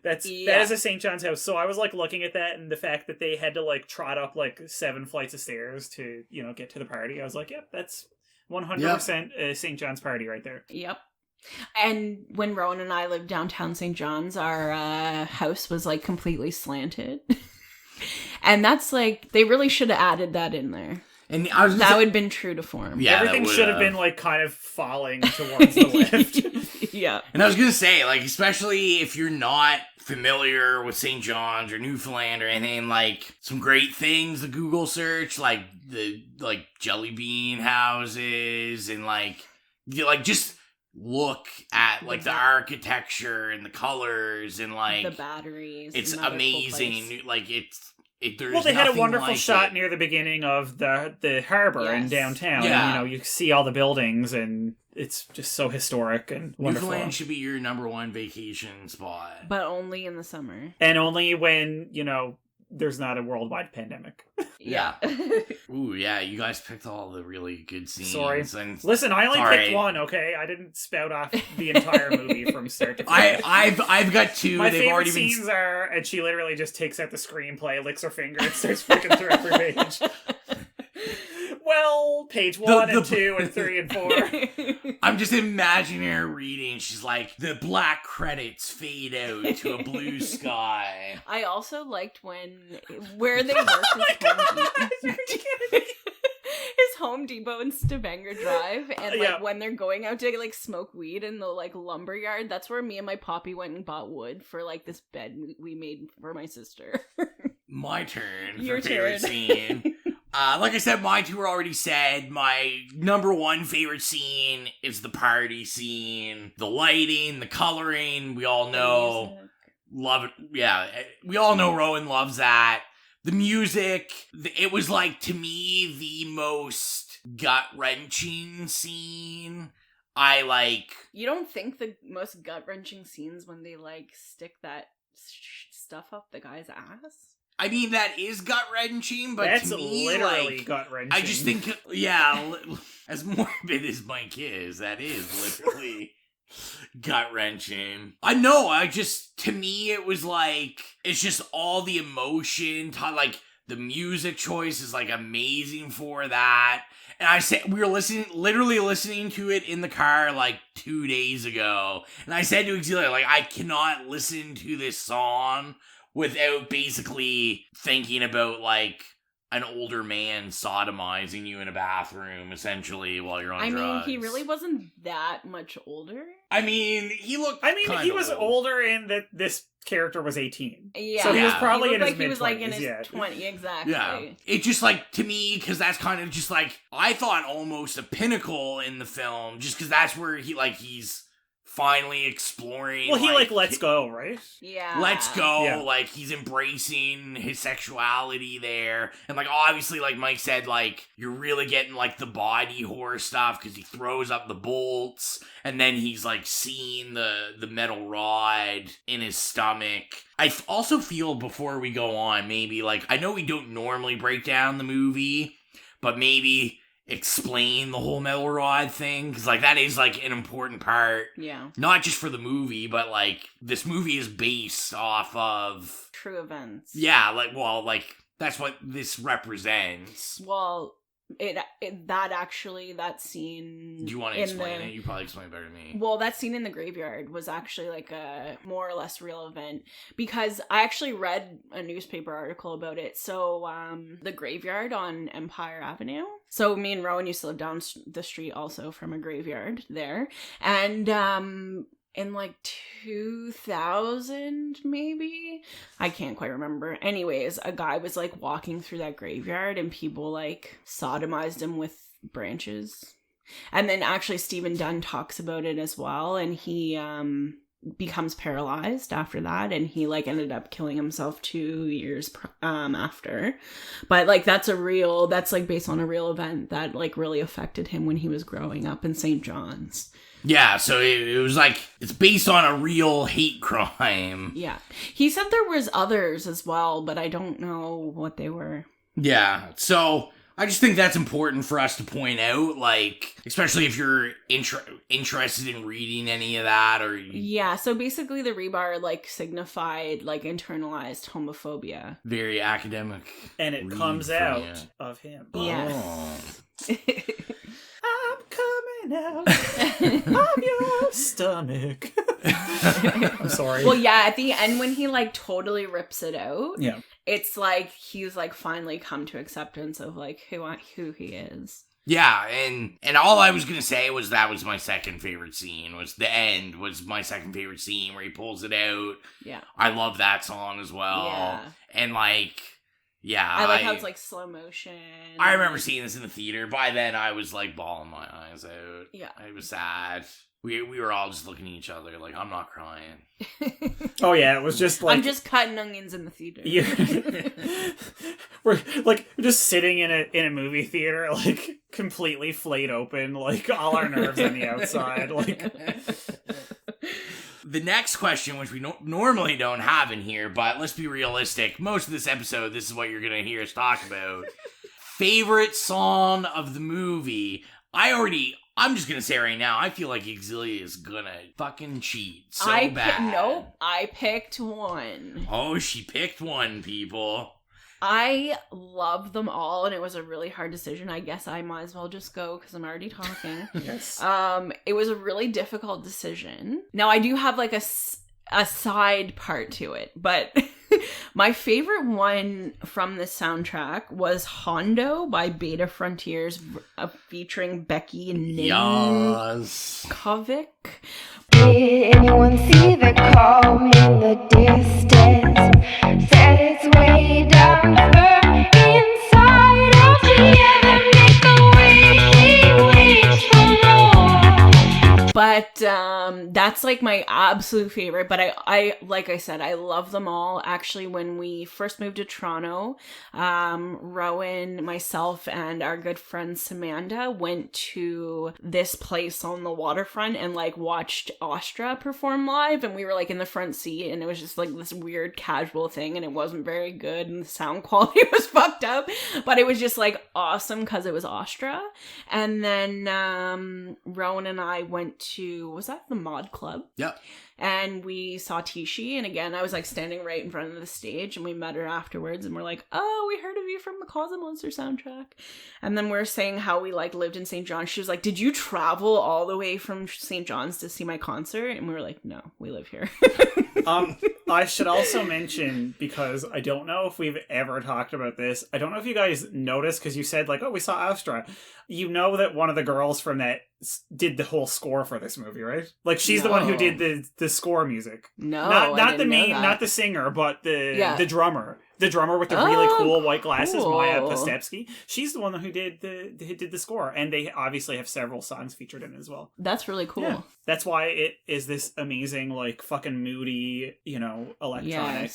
That is a St. John's house. So I was like looking at that, and the fact that they had to like trot up like 7 flights of stairs to get to the party. I was like, yep, that's 100% a St. John's party right there. Yep. And when Rowan and I lived downtown St. John's, our house was like completely slanted, and that's like they really should have added that in there. And that would have been true to form. Yeah, everything should have been like kind of falling towards the lift. Yeah. And I was gonna say, like, especially if you're not familiar with St. John's or Newfoundland or anything, like some great things to Google search, like the jelly bean houses and like just look at like the architecture and the colors and like the batteries. It's amazing. Like they had a wonderful shot near the beginning of the harbor in downtown. Yeah. And, you see all the buildings, and it's just so historic and wonderful. Newfoundland should be your number 1 vacation spot. But only in the summer. And only when, there's not a worldwide pandemic. Yeah. Ooh, yeah, you guys picked all the really good scenes. Sorry. And listen, I only picked one, okay? I didn't spout off the entire movie from start to finish. I've got 2. My They've favorite already scenes are, and she literally just takes out the screenplay, licks her finger, and starts flicking through every page. Well, page 1 and 2 and 3 and 4. I'm just imagining her reading. She's like, the black credits fade out to a blue sky. I also liked where they worked his Home Depot in Stavanger Drive, and like when they're going out to like smoke weed in the like lumber yard, that's where me and my poppy went and bought wood for like this bed we made for my sister. My turn. Your for favorite scene. Like I said, my 2 were already said. My number 1 favorite scene is the party scene. The lighting, the coloring, we all know. Love it. Yeah, we all know Rowan loves that. The music, it was like, to me, the most gut-wrenching scene. You don't think the most gut-wrenching scenes when they like stick that stuff up the guy's ass? I mean, that is gut-wrenching, but that's to me, literally gut-wrenching. I just think, as morbid as Mike is, that is literally gut-wrenching. I know, to me, it was like, it's just all the emotion, like, the music choice is, like, amazing for that. And I said, we were literally listening to it in the car, like, 2 days ago. And I said to Auxilia, like, I cannot listen to this song without basically thinking about, like, an older man sodomizing you in a bathroom, essentially, while you're on drugs. I mean, he really wasn't that much older. I mean, he was older in that this character was 18. Yeah. So he was probably in his mid-20s. He was like in his 20s, exactly. Yeah. It just, like, to me, because that's kind of just, like, I thought almost a pinnacle in the film, just because that's where he's finally exploring. Well, he lets go, right? Yeah. Let's go. Yeah. Like, he's embracing his sexuality there. And, like, obviously, like Mike said, like, you're really getting, like, the body horror stuff because he throws up the bolts. And then he's, like, seeing the metal rod in his stomach. I also feel, before we go on, maybe, like, I know we don't normally break down the movie, but maybe explain the whole metal rod thing, because, like, that is, like, an important part. Yeah. Not just for the movie, but, like, this movie is based off of true events. Yeah, like, well, like, that's what this represents. Well, that scene. Do you want to explain it? You probably explain it better than me. Well, that scene in the graveyard was actually like a more or less real event, because I actually read a newspaper article about it. So, the graveyard on Empire Avenue. So me and Rowan used to live down the street also from a graveyard there. And, in like 2000, maybe? I can't quite remember. Anyways, a guy was like walking through that graveyard and people like sodomized him with branches. And then actually Stephen Dunn talks about it as well, and he becomes paralyzed after that, and he like ended up killing himself 2 years after. But like that's like based on a real event that like really affected him when he was growing up in St. John's. Yeah, so it was like, it's based on a real hate crime. Yeah. He said there was others as well, but I don't know what they were. Yeah, so I just think that's important for us to point out, like, especially if you're interested in reading any of that, or... Yeah, so basically the rebar, like, signified, like, internalized homophobia. Very academic. And it comes out of him. Yes. Oh. I'm coming out of your stomach. I'm sorry. Well, yeah, at the end when he, like, totally rips it out, yeah, it's like he's, like, finally come to acceptance of, like, who he is. Yeah, and all I was gonna say was that was my second favorite scene, was the end was my second favorite scene where he pulls it out. Yeah. I love that song as well. Yeah. And, like... Yeah, I like how it's like slow motion. I remember seeing this in the theater. By then, I was like bawling my eyes out. Yeah, it was sad. We were all just looking at each other like, I'm not crying. Oh yeah, it was just like I'm just cutting onions in the theater. Yeah. we're just sitting in a movie theater, like completely flayed open, like all our nerves on the outside, like. The next question, which we normally don't have in here, but let's be realistic. Most of this episode, this is what you're going to hear us talk about. Favorite song of the movie. I'm just going to say right now, I feel like Exilia is going to fucking cheat so bad. Nope, I picked one. Oh, she picked one, people. I love them all, and it was a really hard decision. I guess I might as well just go because I'm already talking. Yes. It was a really difficult decision. Now, I do have like a side part to it, but my favorite one from the soundtrack was Hondo by Beta Frontiers, featuring Becky and Yes. Kovic. Did anyone see the calm in the distance? Said it's way down inside of the other, make a wish for more. But that's like my absolute favorite. But I like I said, I love them all. Actually, when we first moved to Toronto, Rowan, myself, and our good friend Samantha went to this place on the waterfront and like watched Astra perform live, and we were like in the front seat, and it was just like this weird casual thing, and it wasn't very good, and the sound quality was fucked up, but it was just like awesome because it was Astra. And then Rowan and I went to, was that the Mod Club? Yep. And we saw Tishi, and again, I was like standing right in front of the stage, and we met her afterwards, and we're like, oh, we heard of you from the Closet Monster soundtrack. And then we're saying how we like lived in St. John's. She was like, did you travel all the way from St. John's to see my concert? And we were like, no, we live here. I should also mention, because I don't know if we've ever talked about this, I don't know if you guys noticed, because you said like, oh, we saw Astra. You know that one of the girls from that did the whole score for this movie, right? Like she's the one who did the the score music. No, not the singer, but the drummer. The drummer with the really cool white glasses, Maya Pastepsky. She's the one who did the score, and they obviously have several songs featured in it as well. That's really cool. Yeah. That's why it is this amazing, like, fucking moody, electronic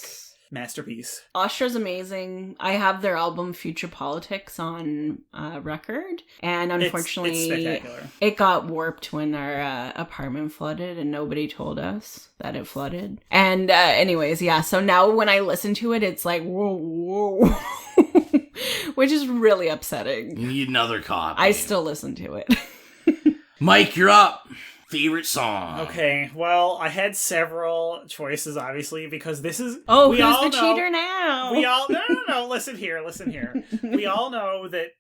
masterpiece. Austria's amazing. I have their album Future Politics on record, and unfortunately it's spectacular. It got warped when our apartment flooded and nobody told us that it flooded. And anyways, so now when I listen to it, it's like whoa which is really upsetting. You need another copy. I still listen to it. Mike, you're up. Favorite song? Okay, well, I had several choices, obviously, because this is... Oh, who's the cheater now? We all... No, listen here. We all know that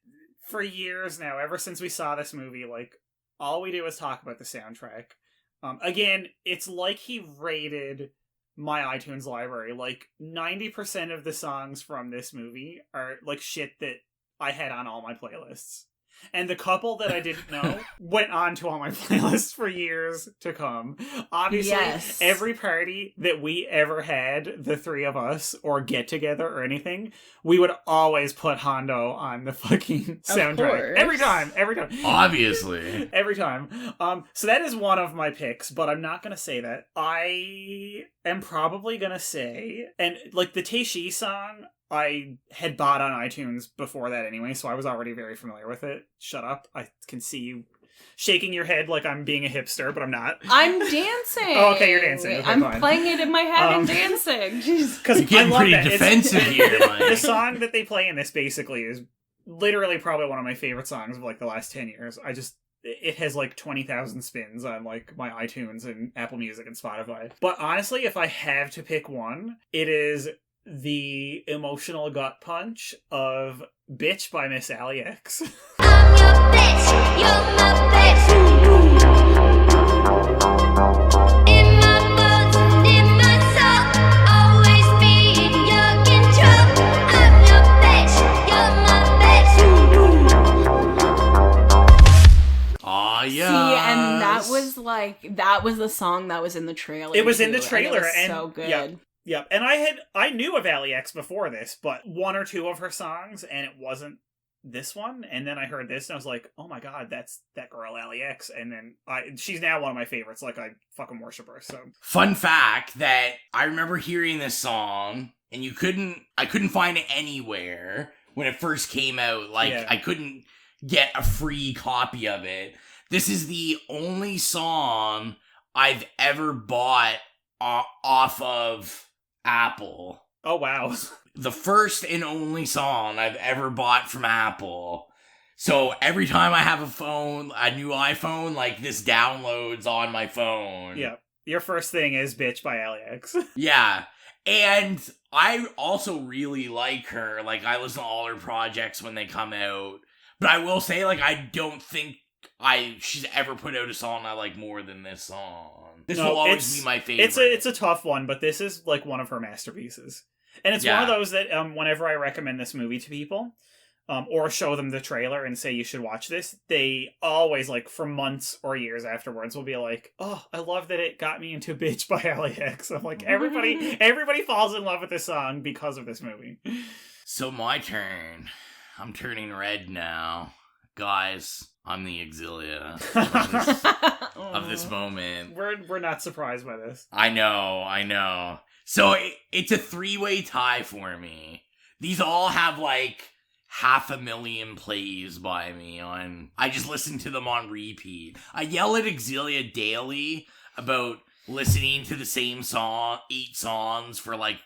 for years now, ever since we saw this movie, like, all we do is talk about the soundtrack. Again, it's like he raided my iTunes library. Like, 90% of the songs from this movie are, like, shit that I had on all my playlists. And the couple that I didn't know went on to all my playlists for years to come. Obviously, every party that we ever had, the three of us, or get together or anything, we would always put Hondo on the fucking soundtrack. Every time. Obviously. Every time. So that is one of my picks, but I'm not going to say that. I am probably going to say, and like the Teishi song, I had bought on iTunes before that anyway, so I was already very familiar with it. Shut up. I can see you shaking your head like I'm being a hipster, but I'm not. I'm dancing. Oh, okay, you're dancing. Okay, I'm fine. playing it in my head and dancing. Because you're getting pretty defensive here, Mike. The song that they play in this basically is literally probably one of my favorite songs of like the last 10 years. It has like 20,000 spins on like my iTunes and Apple Music and Spotify. But honestly, if I have to pick one, it is the emotional gut punch of Bitch by Miss Allie X. I'm your bitch, you're my bitch. In my bones and in my soul, always be in your control. I'm your bitch, you're my bitch. Aw, yeah. See, and that was the song that was in the trailer. It was too, in the trailer, and it was and so good. Yep, and I knew of Allie X before this, but one or two of her songs, and it wasn't this one. And then I heard this, and I was like, "Oh my god, that's that girl Allie X." And then she's now one of my favorites. Like, I fucking worship her. So, fun fact that I remember hearing this song, and I couldn't find it anywhere when it first came out. Like, I couldn't get a free copy of it. This is the only song I've ever bought off of Apple. Oh, wow. The first and only song I've ever bought from Apple. So every time I have a new iPhone, like, this downloads on my phone. Yeah. Your first thing is Bitch by Allie X. Yeah. And I also really like her. Like, I listen to all her projects when they come out. But I will say, like, I don't think she's ever put out a song I like more than this song. This will always be my favorite. It's a tough one, but this is like one of her masterpieces. And it's one of those that whenever I recommend this movie to people, or show them the trailer and say you should watch this, they always, like, for months or years afterwards, will be like, "Oh, I love that it got me into Bitch by Allie X." I'm like, everybody falls in love with this song because of this movie. So my turn. I'm turning red now. Guys, I'm the Exilia of this moment. We're not surprised by this. I know. So it's a 3-way tie for me. These all have like 500,000 plays by me I just listen to them on repeat. I yell at Exilia daily about listening to the same 8 songs for like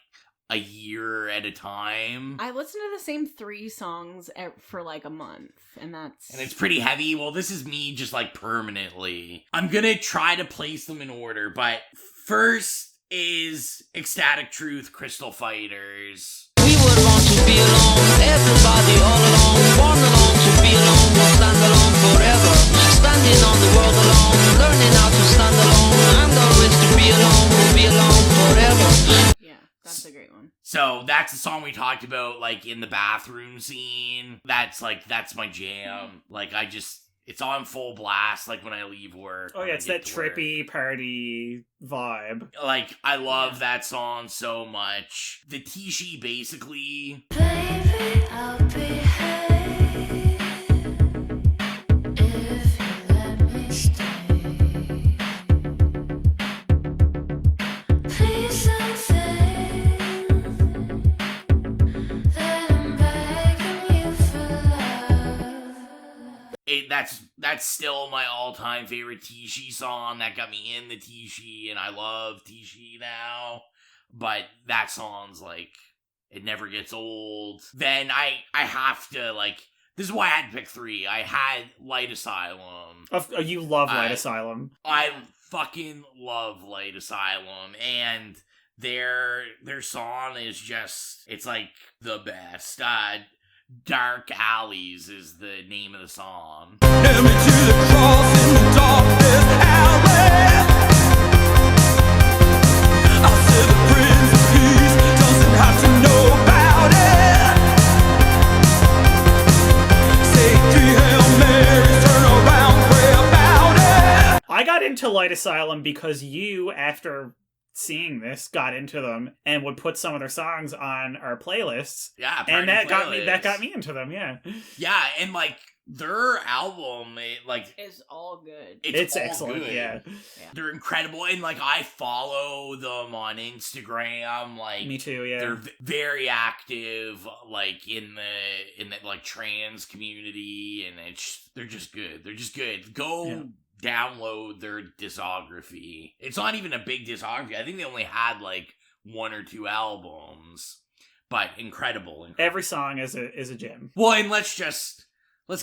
a year at a time. I listen to the same 3 songs for like a month, and it's pretty heavy. Well, this is me just like permanently. I'm gonna try to place them in order, but first is Ecstatic Truth, Crystal Fighters. We would want to be alone, everybody all alone, born alone to be alone, we'll stand alone forever, standing on the world alone, learning how to stand alone, I'm the wish to be alone, we'll be alone forever. That's a great one. So that's the song we talked about, like, in the bathroom scene. That's my jam. Like, It's on full blast, like, when I leave work. Oh, yeah, it's that trippy party vibe. Like, I love that song so much. The Tishi basically... Baby, I'll behave if you let me stay. Please don't think that I'm begging you for love. That's still my all-time favorite Tishi song. That got me in the Tishi, and I love Tishi now. But that song's, like, it never gets old. Then I have to, like, this is why I had to pick 3. I had Light Asylum. You love Light Asylum. I fucking love Light Asylum, and their song is just, it's, like, the best. Dark Alleys is the name of the song. Nail me to the cross in the darkest alley. I said the Prince of Peace doesn't have to know about it. Say 3 Hail Marys, turn around, pray about it. I got into Light Asylum because you, after seeing this, got into them and would put some of their songs on our playlists. Yeah, and that got me into them. Yeah, yeah, and like their album, is all good. It's all excellent. Good. Yeah, they're incredible, and like I follow them on Instagram. Like me too. Yeah, they're very active, like in the like trans community, and they're just good. They're just good. Go. Download their discography. It's not even a big discography. I think they only had like 1 or 2 albums, but incredible. Every song is a gem. Well, and let's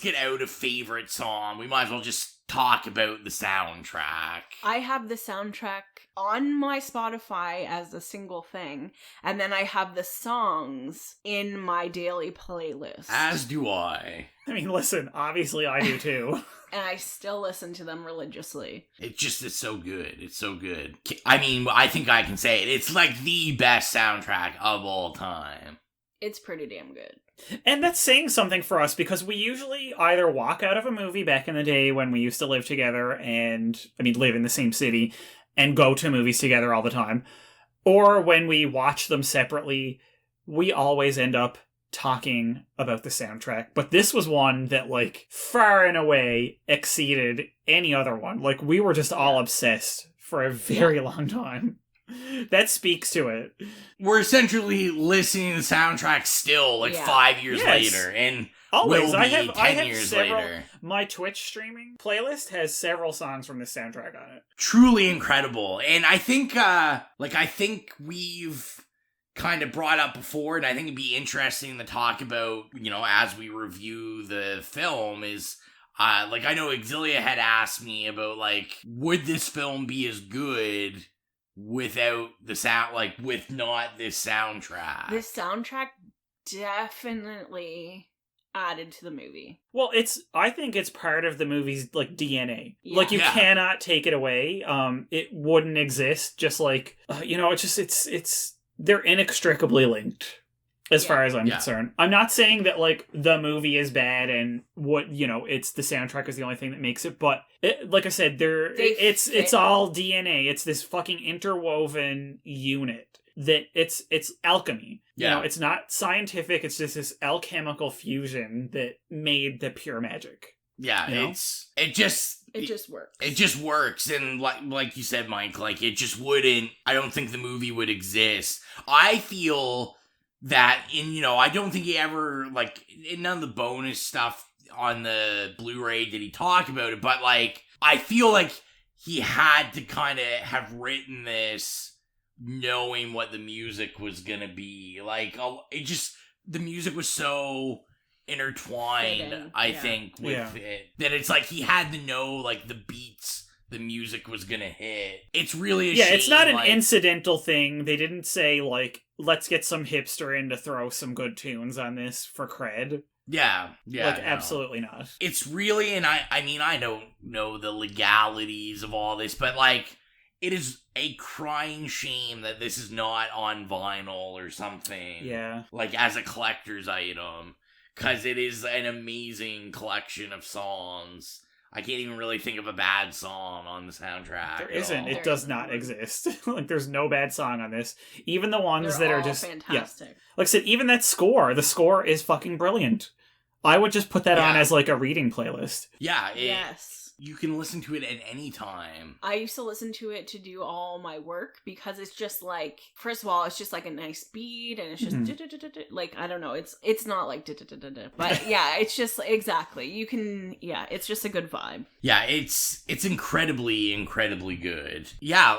get out of favorite song. We might as well just talk about the soundtrack. I have the soundtrack on my Spotify as a single thing, and then I have the songs in my daily playlist. As do I. I mean, listen, obviously I do too. And I still listen to them religiously. It's so good. It's so good. I mean, I think I can say it. It's like the best soundtrack of all time. It's pretty damn good. And that's saying something for us, because we usually either walk out of a movie back in the day when we used to live together live in the same city and go to movies together all the time, or when we watch them separately, we always end up talking about the soundtrack. But this was one that, like, far and away exceeded any other one. Like, we were just all obsessed for a very long time. That speaks to it. We're essentially listening to the soundtrack still, like 5 years later, and always. Will I be have 10 years several, later. My Twitch streaming playlist has several songs from this soundtrack on it. Truly incredible. And I think, we've kind of brought up before, and I think it'd be interesting to talk about, as we review the film, is, I know Exilia had asked me about, like, would this film be as good without the sound, like, with not this soundtrack? This soundtrack definitely added to the movie. Well, I think it's part of the movie's, like, DNA. Yeah. Like, you cannot take it away. It wouldn't exist, just like, they're inextricably linked, as far as I'm concerned. I'm not saying that, like, the movie is bad and it's the soundtrack is the only thing that makes it, but like I said, it's all DNA. It's this fucking interwoven unit that it's alchemy. Yeah. It's not scientific. It's just this alchemical fusion that made the pure magic. Yeah, it just works. It just works, and like you said, Mike, like, it just wouldn't. I don't think the movie would exist. I feel that I don't think he ever, like, in none of the bonus stuff on the Blu-ray did he talk about it, but, like, I feel like he had to kind of have written this knowing what the music was gonna be. Like, the music was so intertwined, I think, with it, that it's like he had to know, like, the beats the music was gonna hit. It's really a shame. It's not an incidental thing. They didn't say, like, let's get some hipster in to throw some good tunes on this for cred. Yeah, absolutely not. It's really, and I mean, I don't know the legalities of all this, but, like, it is a crying shame that this is not on vinyl or something. Yeah. Like, as a collector's item, because it is an amazing collection of songs I can't even really think of a bad song on the soundtrack. There isn't. It does not exist. Like, there's no bad song on this. Even the ones that are just fantastic. Yeah. Like I said, even that score. The score is fucking brilliant. I would just put that on as like a reading playlist. Yeah. Yes. You can listen to it at any time. I used to listen to it to do all my work because it's just like, first of all, it's just like a nice beat and it's just like, I don't know, it's not like but yeah, it's just exactly. You can, yeah, it's just a good vibe. Yeah, it's incredibly, incredibly good. Yeah,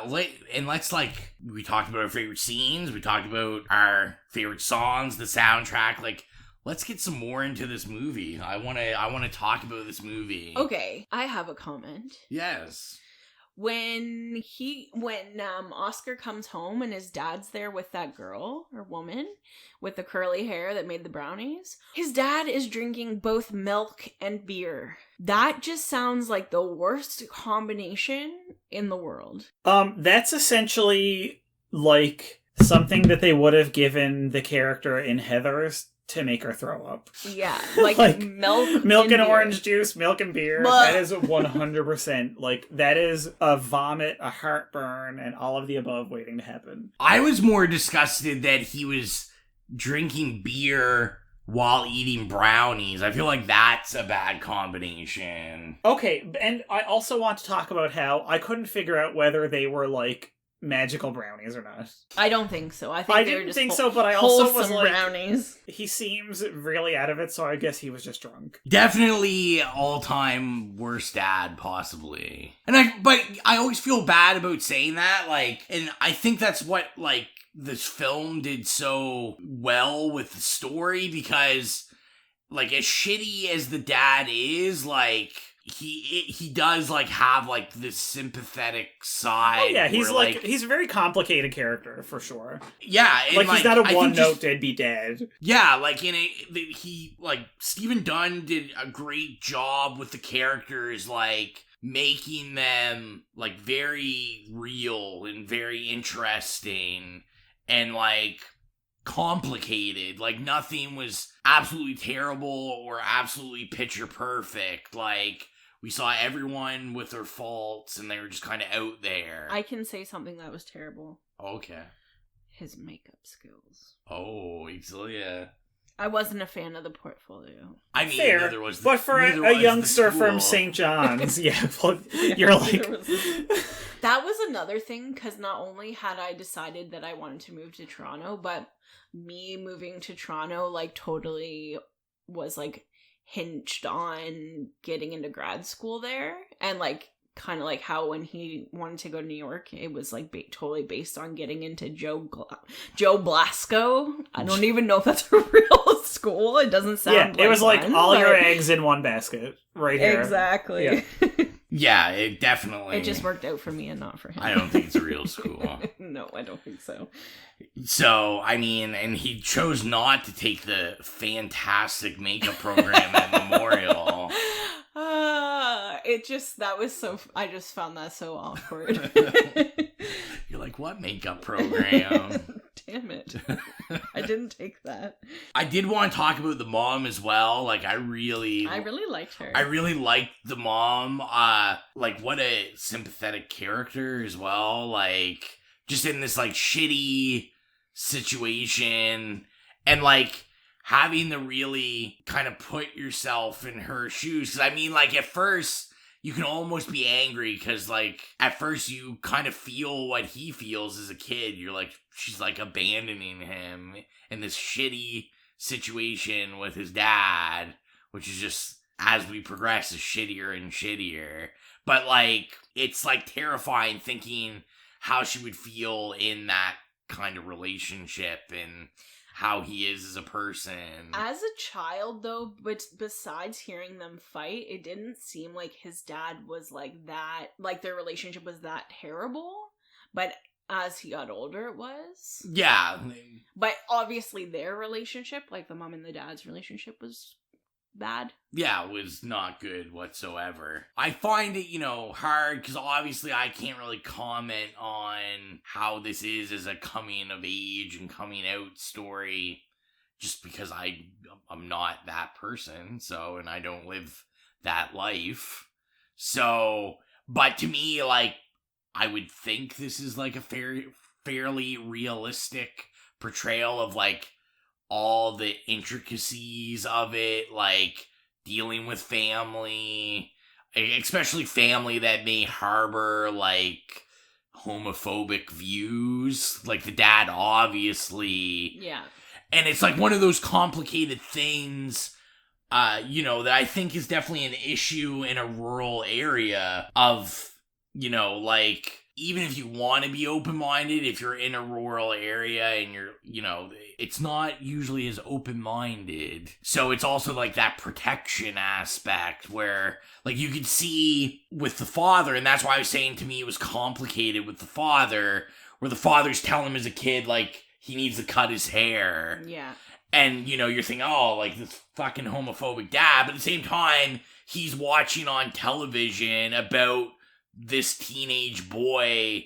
and let's like, we talked about our favorite scenes, we talked about our favorite songs, the soundtrack, like, let's get some more into this movie. I want to talk about this movie. Okay, I have a comment. Yes. When Oscar comes home and his dad's there with that girl or woman with the curly hair that made the brownies, his dad is drinking both milk and beer. That just sounds like the worst combination in the world. That's essentially like something that they would have given the character in Heathers to make her throw up. Yeah, like milk and orange juice, milk and beer. That is 100%. Like, that is a vomit, a heartburn, and all of the above waiting to happen. I was more disgusted that he was drinking beer while eating brownies. I feel like that's a bad combination. Okay, and I also want to talk about how I couldn't figure out whether they were, like, magical brownies or not. I don't think so. I didn't think so, but I also was like, brownies. He seems really out of it, so I guess he was just drunk. Definitely all-time worst dad, possibly. But I always feel bad about saying that, like, and I think that's what, like, this film did so well with the story, because, like, as shitty as the dad is, like, he does, like, have, like, this sympathetic side. Oh, yeah, he's where, he's a very complicated character, for sure. Yeah. And, he's not a one-note deadbeat dad. Yeah, like, Stephen Dunn did a great job with the characters, like, making them, like, very real and very interesting and, like, complicated. Like, nothing was absolutely terrible or absolutely picture perfect. Like, we saw everyone with their faults and they were just kind of out there. I can say something that was terrible. Okay. His makeup skills. Oh, yeah. I wasn't a fan of the portfolio. I mean, fair, but for a youngster from St. John's, yeah, you're like... That was another thing, because not only had I decided that I wanted to move to Toronto, but me moving to Toronto, like, totally was, like, hinged on getting into grad school there. And, like, kind of like how when he wanted to go to New York, it was, like, totally based on getting into Joe Blasco. I don't even know if that's a real school. It doesn't sound it was like all your eggs in one basket right here. Exactly. Yeah. Yeah, it definitely... It just worked out for me and not for him. I don't think it's a real school. No, I don't think so. So, I mean, and he chose not to take the fantastic makeup program at Memorial. I just found that so awkward. You're like, what makeup program? Damn it. I didn't take that. I did want to talk about the mom as well. Like, I really liked her. I really liked the mom. Like, what a sympathetic character as well. Like, just in this, like, shitty situation. And, like, having to really kind of put yourself in her shoes. 'Cause, I mean, like, at first... you can almost be angry because, like, at first you kind of feel what he feels as a kid. You're like, she's, like, abandoning him in this shitty situation with his dad, which is just, as we progress, is shittier and shittier. But, like, it's, like, terrifying thinking how she would feel in that kind of relationship and how he is as a person. As a child, though, but besides hearing them fight, it didn't seem like his dad was like that, like their relationship was that terrible. But as he got older, it was. Yeah. But obviously their relationship, like the mom and the dad's relationship, was bad. Yeah, it was not good whatsoever. I find it, hard because obviously I can't really comment on how this is as a coming of age and coming out story just because I'm not that person, and I don't live that life. So, but to me, like, I would think this is like a fairly realistic portrayal of like all the intricacies of it, like dealing with family, especially family that may harbor like homophobic views. Like the dad, obviously. Yeah. And it's like one of those complicated things, that I think is definitely an issue in a rural area of, like, even if you want to be open-minded, if you're in a rural area and you're, it's not usually as open-minded. So it's also like that protection aspect where, like, you could see with the father, and that's why I was saying to me it was complicated with the father, where the father's telling him as a kid, like, he needs to cut his hair. Yeah. And, you're thinking, oh, like, this fucking homophobic dad. But at the same time, he's watching on television about this teenage boy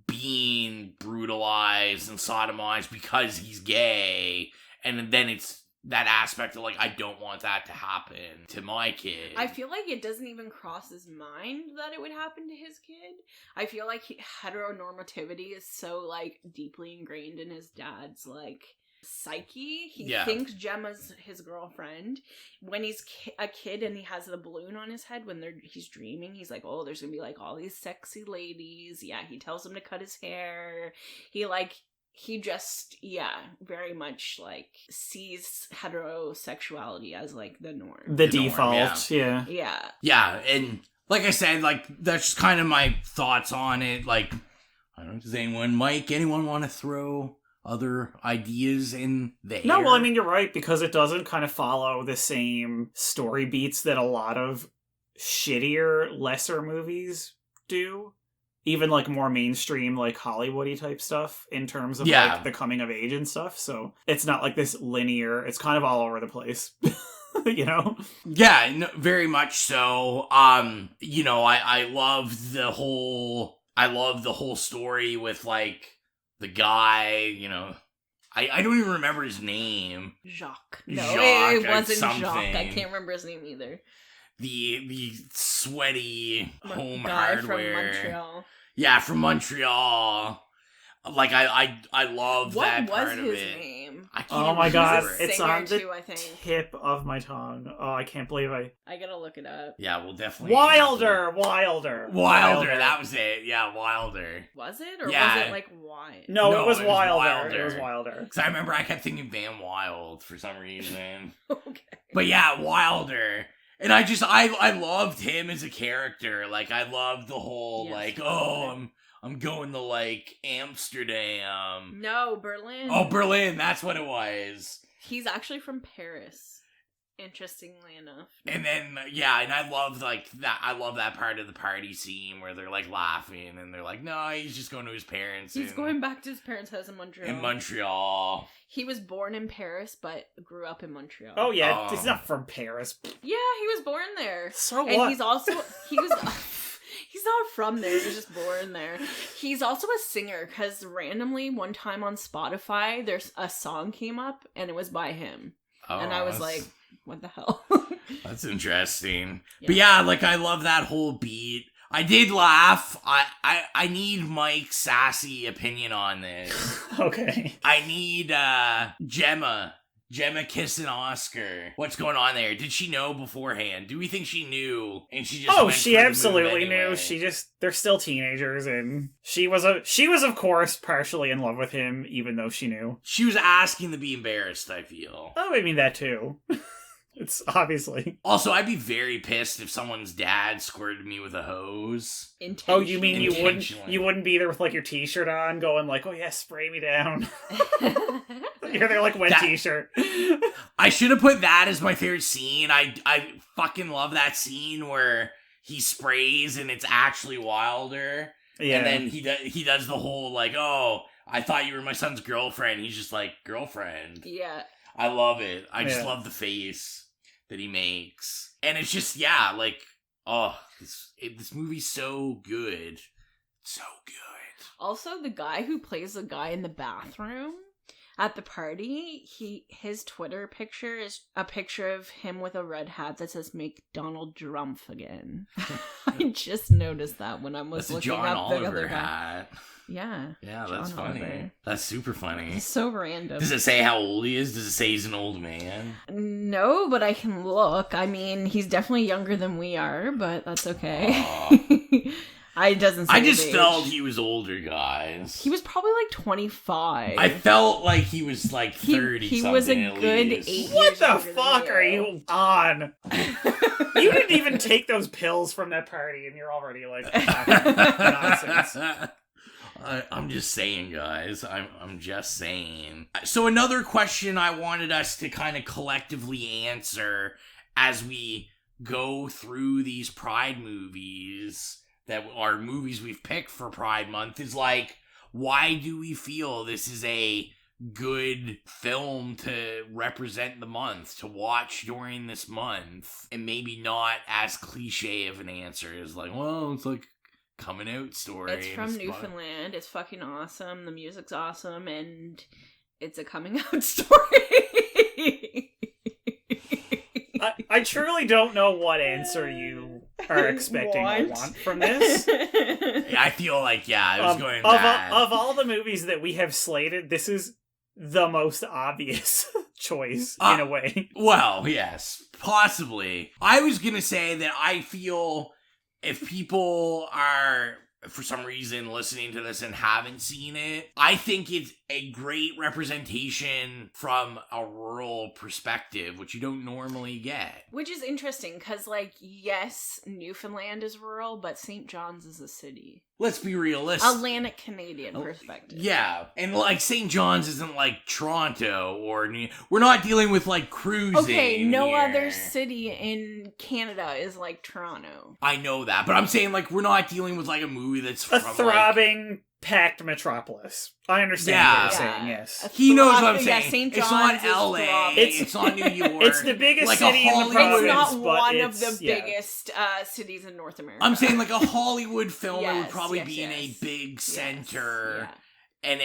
being brutalized and sodomized because he's gay. And then it's that aspect of, like, I don't want that to happen to my kid. I feel like it doesn't even cross his mind that it would happen to his kid. I feel like heteronormativity is so, like, deeply ingrained in his dad's, like, psyche. He thinks Gemma's his girlfriend. When he's a kid and he has the balloon on his head, when he's dreaming, he's like, oh, there's gonna be, like, all these sexy ladies. Yeah, he tells him to cut his hair. He just, very much, like, sees heterosexuality as, like, the norm. The default, yeah. Yeah. Yeah, and like I said, like, that's just kind of my thoughts on it. Like, I don't know, does anyone want to throw other ideas in the air? No, well, I mean, you're right, because it doesn't kind of follow the same story beats that a lot of shittier, lesser movies do. Even, like, more mainstream, like, Hollywood-y type stuff in terms of, like, the coming of age and stuff. So it's not, like, this linear... It's kind of all over the place, Yeah, no, very much so. I love the whole story with, like, the guy, I don't even remember his name. Jacques. No, it wasn't Jacques. I can't remember his name either. The sweaty home guy hardware. From Montreal. Yeah, from Montreal. Like, I love that part of it. What was his name? I can't Oh my god, it's on the too, tip of my tongue. Oh, I can't believe I gotta look it up. Yeah, we'll definitely... Wilder! That was it. Yeah, Wilder. Was it? Or was it, like, Wyatt? No, it was Wilder. It was Wilder. Because I remember I kept thinking Van Wild for some reason. Okay. But yeah, Wilder. And I loved him as a character. Like, I loved the whole, I'm going to, like, Amsterdam. No, Berlin. Oh, Berlin, that's what it was. He's actually from Paris, interestingly enough. And then, and I love, like, that. I love that part of the party scene where they're, like, laughing, and they're like, no, he's just going to his parents. He's going back to his parents' house in Montreal. He was born in Paris, but grew up in Montreal. Oh, yeah, he's not from Paris. Yeah, he was born there. So and what? He's not from there, he was just born there. He's also a singer, because randomly, one time on Spotify, there's a song came up, and it was by him. Oh, and I was like, what the hell? That's interesting. Yeah. But yeah, like, I love that whole beat. I did laugh. I need Mike's sassy opinion on this. Okay. I need Gemma kissing Oscar. What's going on there? Did she know beforehand? Do we think she knew and she just went she for the absolutely move anyway? knew. They're still teenagers, and she was of course partially in love with him, even though she knew. She was asking to be embarrassed, I feel. Oh, I mean that too. It's obviously. Also, I'd be very pissed if someone's dad squirted me with a hose. Oh, you mean you wouldn't be there with, like, your t-shirt on, going like, oh yeah, spray me down. You're there like wet t-shirt. I should have put that as my favorite scene. I fucking love that scene where he sprays and it's actually Wilder. Yeah. And then he does the whole like, oh, I thought you were my son's girlfriend. He's just like, girlfriend. Yeah. I love it. I just love the face that he makes. And it's just, like, oh, this movie's so good. So good. Also, the guy who plays the guy in the bathroom, at the party, his Twitter picture is a picture of him with a red hat that says "Make Donald Drumpf again." I just noticed that when I was looking John up the Oliver other guy. hat. Yeah. Yeah, John that's funny. Oliver. That's super funny. It's so random. Does it say how old he is? Does it say he's an old man? No, but I can look. I mean, he's definitely younger than we are, but that's okay. It doesn't say I his just age. felt he was older, guys. He was probably like 25. I felt like he was like 30 He something was a at good least. 8 years What the younger than fuck are you on? You didn't even take those pills from that party, and you're already like nonsense. I'm just saying, guys. I'm just saying. So another question I wanted us to kind of collectively answer as we go through these Pride movies that are movies we've picked for Pride Month is like, why do we feel this is a good film to represent the month, to watch during this month? And maybe not as cliche of an answer as like, well, it's like coming out story. It's from Newfoundland. It's fucking awesome. The music's awesome, and it's a coming out story. I truly don't know what answer you are expecting or want from this. I feel like, yeah, it was going bad. Of all the movies that we have slated, this is the most obvious choice, in a way. Well, yes, possibly. I was going to say that I feel if people are, for some reason, listening to this and haven't seen it, I think it's a great representation from a rural perspective, which you don't normally get. Which is interesting, because, like, yes, Newfoundland is rural, but St. John's is a city. Let's be realistic. Atlantic Canadian perspective. Yeah, and like St. John's isn't like Toronto or we're not dealing with like cruising. Okay, no here. other city in Canada is like Toronto. I know that, but I'm saying like we're not dealing with like a movie that's A from throbbing, packed metropolis. I understand what you're saying, yes. He knows what I'm saying. Yeah, St. It's John's not LA. is It's not New York. It's the biggest like city in the province. It's not but one it's, of the yeah. biggest cities in North America. I'm saying like a Hollywood film it would Yes, probably yes, be in a yes. big center, yeah. and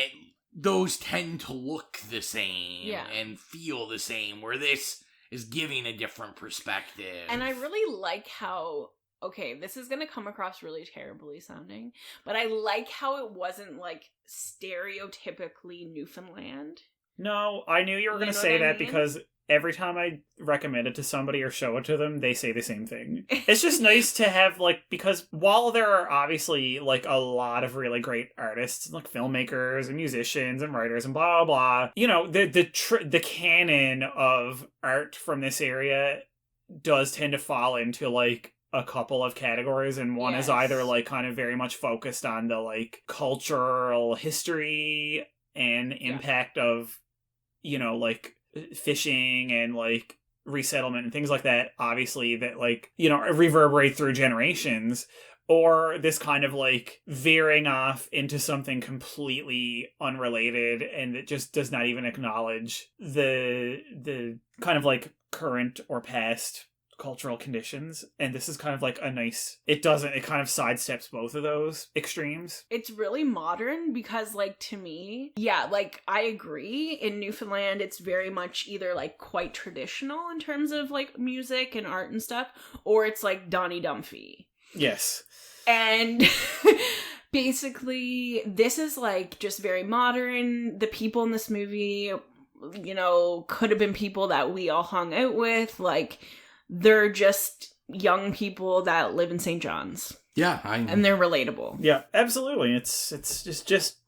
those tend to look the same Yeah. and feel the same, where this is giving a different perspective. And I really like how, okay, this is going to come across really terribly sounding, but I like how it wasn't like stereotypically Newfoundland. No, I knew you were going to know say what I that mean? because every time I recommend it to somebody or show it to them, they say the same thing. It's just nice to have, like, because while there are obviously, like, a lot of really great artists, like filmmakers and musicians and writers and blah, blah, blah, you know, the canon of art from this area does tend to fall into, like, a couple of categories, and one is either, like, kind of very much focused on the, like, cultural history and impact of, you know, like, fishing and like resettlement and things like that, obviously, that like, you know, reverberate through generations, or this kind of like veering off into something completely unrelated and that just does not even acknowledge the kind of like current or past cultural conditions. And this is kind of like a nice, it kind of sidesteps both of those extremes. It's really modern because, like, to me, yeah, like, I agree. In Newfoundland, it's very much either, like, quite traditional in terms of, like, music and art and stuff, or it's, like, Donnie Dumphy. Yes. And basically, this is, like, just very modern. The people in this movie, you know, could have been people that we all hung out with, like, they're just young people that live in St. John's. Yeah, and they're relatable. Yeah, absolutely. It's just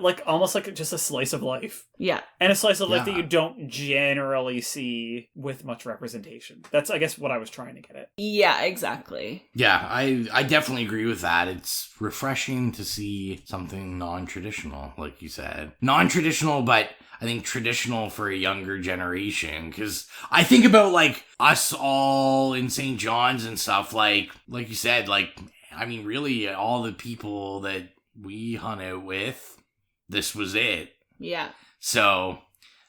like almost like just a slice of life. Yeah, and a slice of life that you don't generally see with much representation. That's, I guess, what I was trying to get at. Yeah, exactly. Yeah, I definitely agree with that. It's refreshing to see something non-traditional, like you said. Non-traditional, but I think traditional for a younger generation, because I think about, like, us all in St. John's and stuff, like you said, like, I mean, really, all the people that we hung out with, this was it. Yeah. So,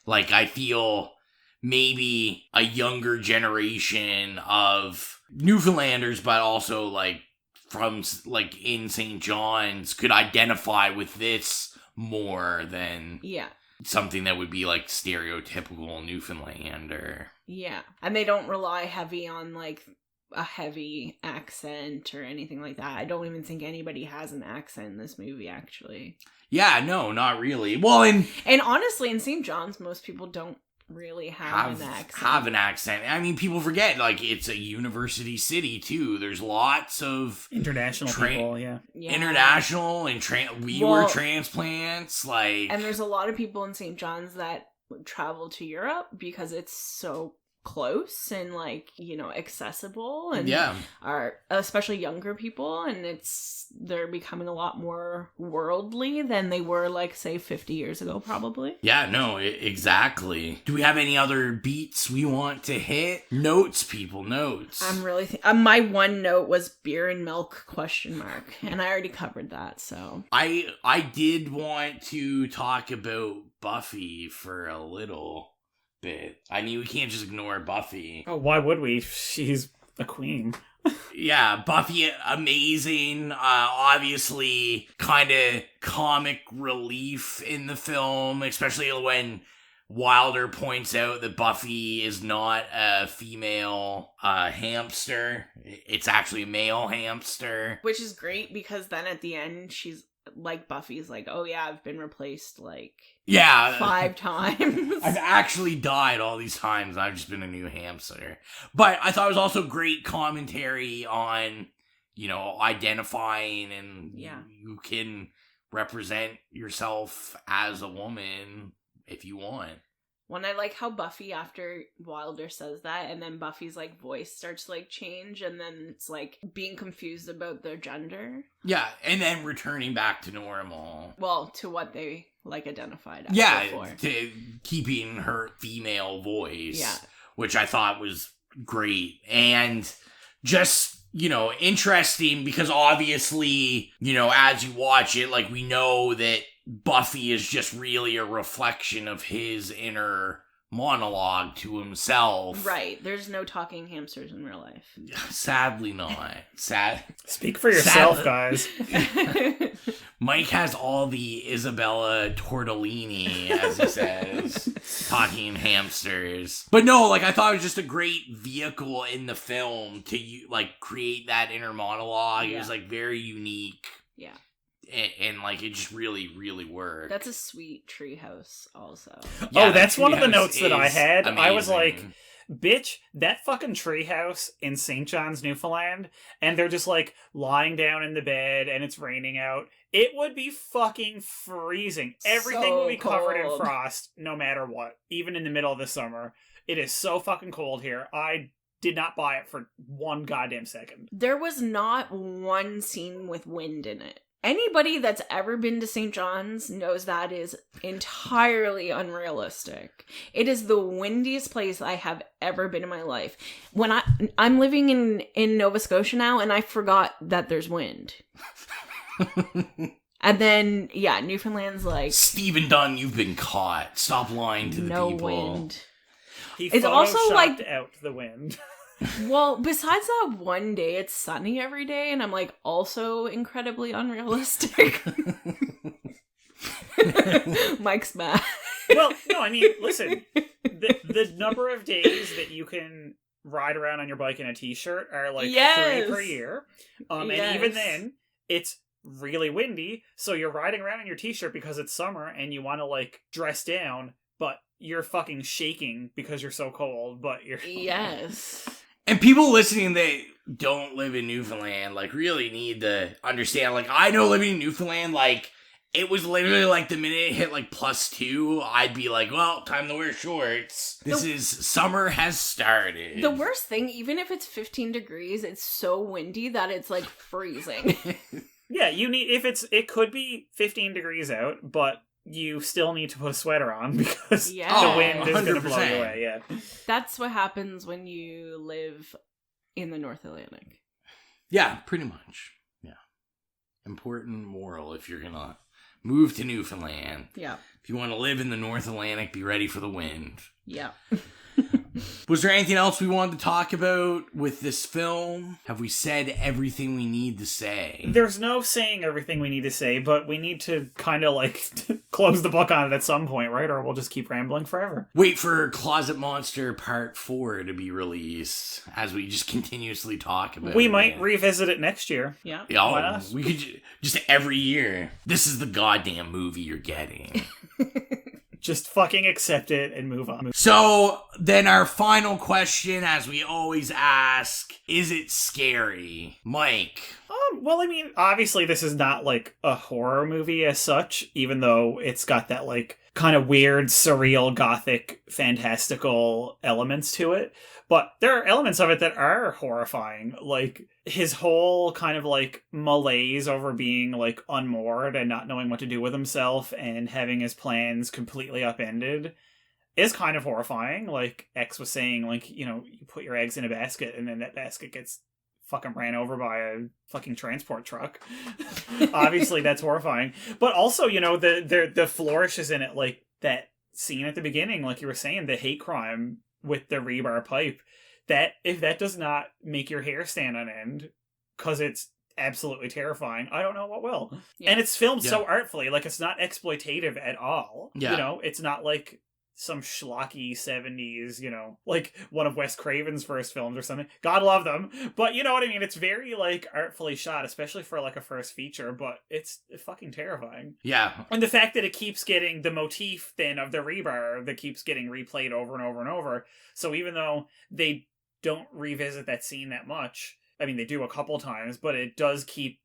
like, I feel maybe a younger generation of Newfoundlanders, but also, like, from, like, in St. John's could identify with this more than... Yeah. something that would be like stereotypical Newfoundlander. Yeah. And they don't rely heavy on like a heavy accent or anything like that. I don't even think anybody has an accent in this movie, actually. Yeah, no, not really. Well, and honestly, in St. John's, most people don't really have an accent. I mean, people forget, like, it's a university city, too. There's lots of international people, yeah. International, and we were transplants, like... And there's a lot of people in St. John's that travel to Europe because it's so close and, like, you know, accessible, and are especially younger people, and they're becoming a lot more worldly than they were, like, say 50 years ago, probably. Yeah, no, exactly. Do we have any other beats we want to hit? Notes, people, notes. I'm really my one note was beer and milk ? And I already covered that, so I did want to talk about Buffy for a little bit. I mean, we can't just ignore Buffy. Oh, why would we? She's a queen. Yeah, Buffy, amazing. Obviously, kind of comic relief in the film, especially when Wilder points out that Buffy is not a female hamster. It's actually a male hamster. Which is great, because then at the end, she's like, Buffy's like, oh yeah, I've been replaced like 5 times. I've actually died all these times. I've just been a new hamster. But I thought it was also great commentary on, you know, identifying, and you can represent yourself as a woman if you want. When I like how Buffy, after Wilder says that, and then Buffy's like voice starts to like change, and then it's like being confused about their gender. Yeah, and then returning back to normal. Well, to what they like identified as before. To keeping her female voice. Yeah. Which I thought was great. And just, you know, interesting, because obviously, you know, as you watch it, like, we know that Buffy is just really a reflection of his inner monologue to himself. Right. There's no talking hamsters in real life. Sadly not. Speak for yourself, guys. Mike has all the Isabella Tortellini, as he says, talking hamsters. But no, like, I thought it was just a great vehicle in the film to, like, create that inner monologue. It was, like, very unique. Yeah. And like, it just really, really worked. That's a sweet treehouse also. Yeah, that's one of the notes that I had. Amazing. I was like, bitch, that fucking treehouse in St. John's, Newfoundland, and they're just like lying down in the bed and it's raining out. It would be fucking freezing. Everything would be covered in frost no matter what, even in the middle of the summer. It is so fucking cold here. I did not buy it for one goddamn second. There was not one scene with wind in it. Anybody that's ever been to St. John's knows that is entirely unrealistic. It is the windiest place I have ever been in my life. When I'm living in Nova Scotia now, and I forgot that there's wind. And then, yeah, Newfoundland's like... Stephen Dunn, you've been caught. Stop lying to the people. No wind. It's also like out the wind. Well, besides that one day, it's sunny every day, and I'm like, also incredibly unrealistic. Mike's mad. Well, no, I mean, listen, the number of days that you can ride around on your bike in a t-shirt are like 3 per year. And even then, it's really windy, so you're riding around in your t-shirt because it's summer and you want to like dress down, but you're fucking shaking because you're so cold, but you're... Yes. And people listening that don't live in Newfoundland, like, really need to understand, like, I know living in Newfoundland, like, it was literally, like, the minute it hit, like, +2, I'd be like, well, time to wear shorts. Summer has started. The worst thing, even if it's 15 degrees, it's so windy that it's, like, freezing. Yeah, it could be 15 degrees out, but you still need to put a sweater on because the wind is going to blow you away. Yeah, that's what happens when you live in the North Atlantic. Yeah, pretty much. Yeah, important moral if you're gonna move to Newfoundland. Yeah, if you want to live in the North Atlantic, be ready for the wind. Yeah. Was there anything else we wanted to talk about with this film? Have we said everything we need to say? There's no saying everything we need to say, but we need to kind of like close the book on it at some point, right? Or we'll just keep rambling forever. Wait for Closet Monster Part 4 to be released as we just continuously talk about it. We might revisit it next year. Yeah. Why not? We could just every year. This is the goddamn movie you're getting. Just fucking accept it and move on. So, then our final question, as we always ask, is it scary? Mike? Well, I mean, obviously this is not, like, a horror movie as such, even though it's got that, like, kind of weird, surreal, gothic, fantastical elements to it. But there are elements of it that are horrifying. Like, his whole kind of, like, malaise over being, like, unmoored and not knowing what to do with himself and having his plans completely upended is kind of horrifying. Like, X was saying, like, you know, you put your eggs in a basket and then that basket gets fucking ran over by a fucking transport truck. Obviously, that's horrifying. But also, you know, the flourishes in it, like, that scene at the beginning, like you were saying, the hate crime with the rebar pipe, that if that does not make your hair stand on end because it's absolutely terrifying, I don't know what will. Yeah. And it's filmed so artfully, like it's not exploitative at all. You know, it's not like some schlocky 70s, you know, like one of Wes Craven's first films or something. God love them. But you know what I mean? It's very, like, artfully shot, especially for, like, a first feature, but it's fucking terrifying. Yeah. And the fact that it keeps getting the motif, then, of the rebar that keeps getting replayed over and over and over. So even though they don't revisit that scene that much, I mean, they do a couple times, but it does keep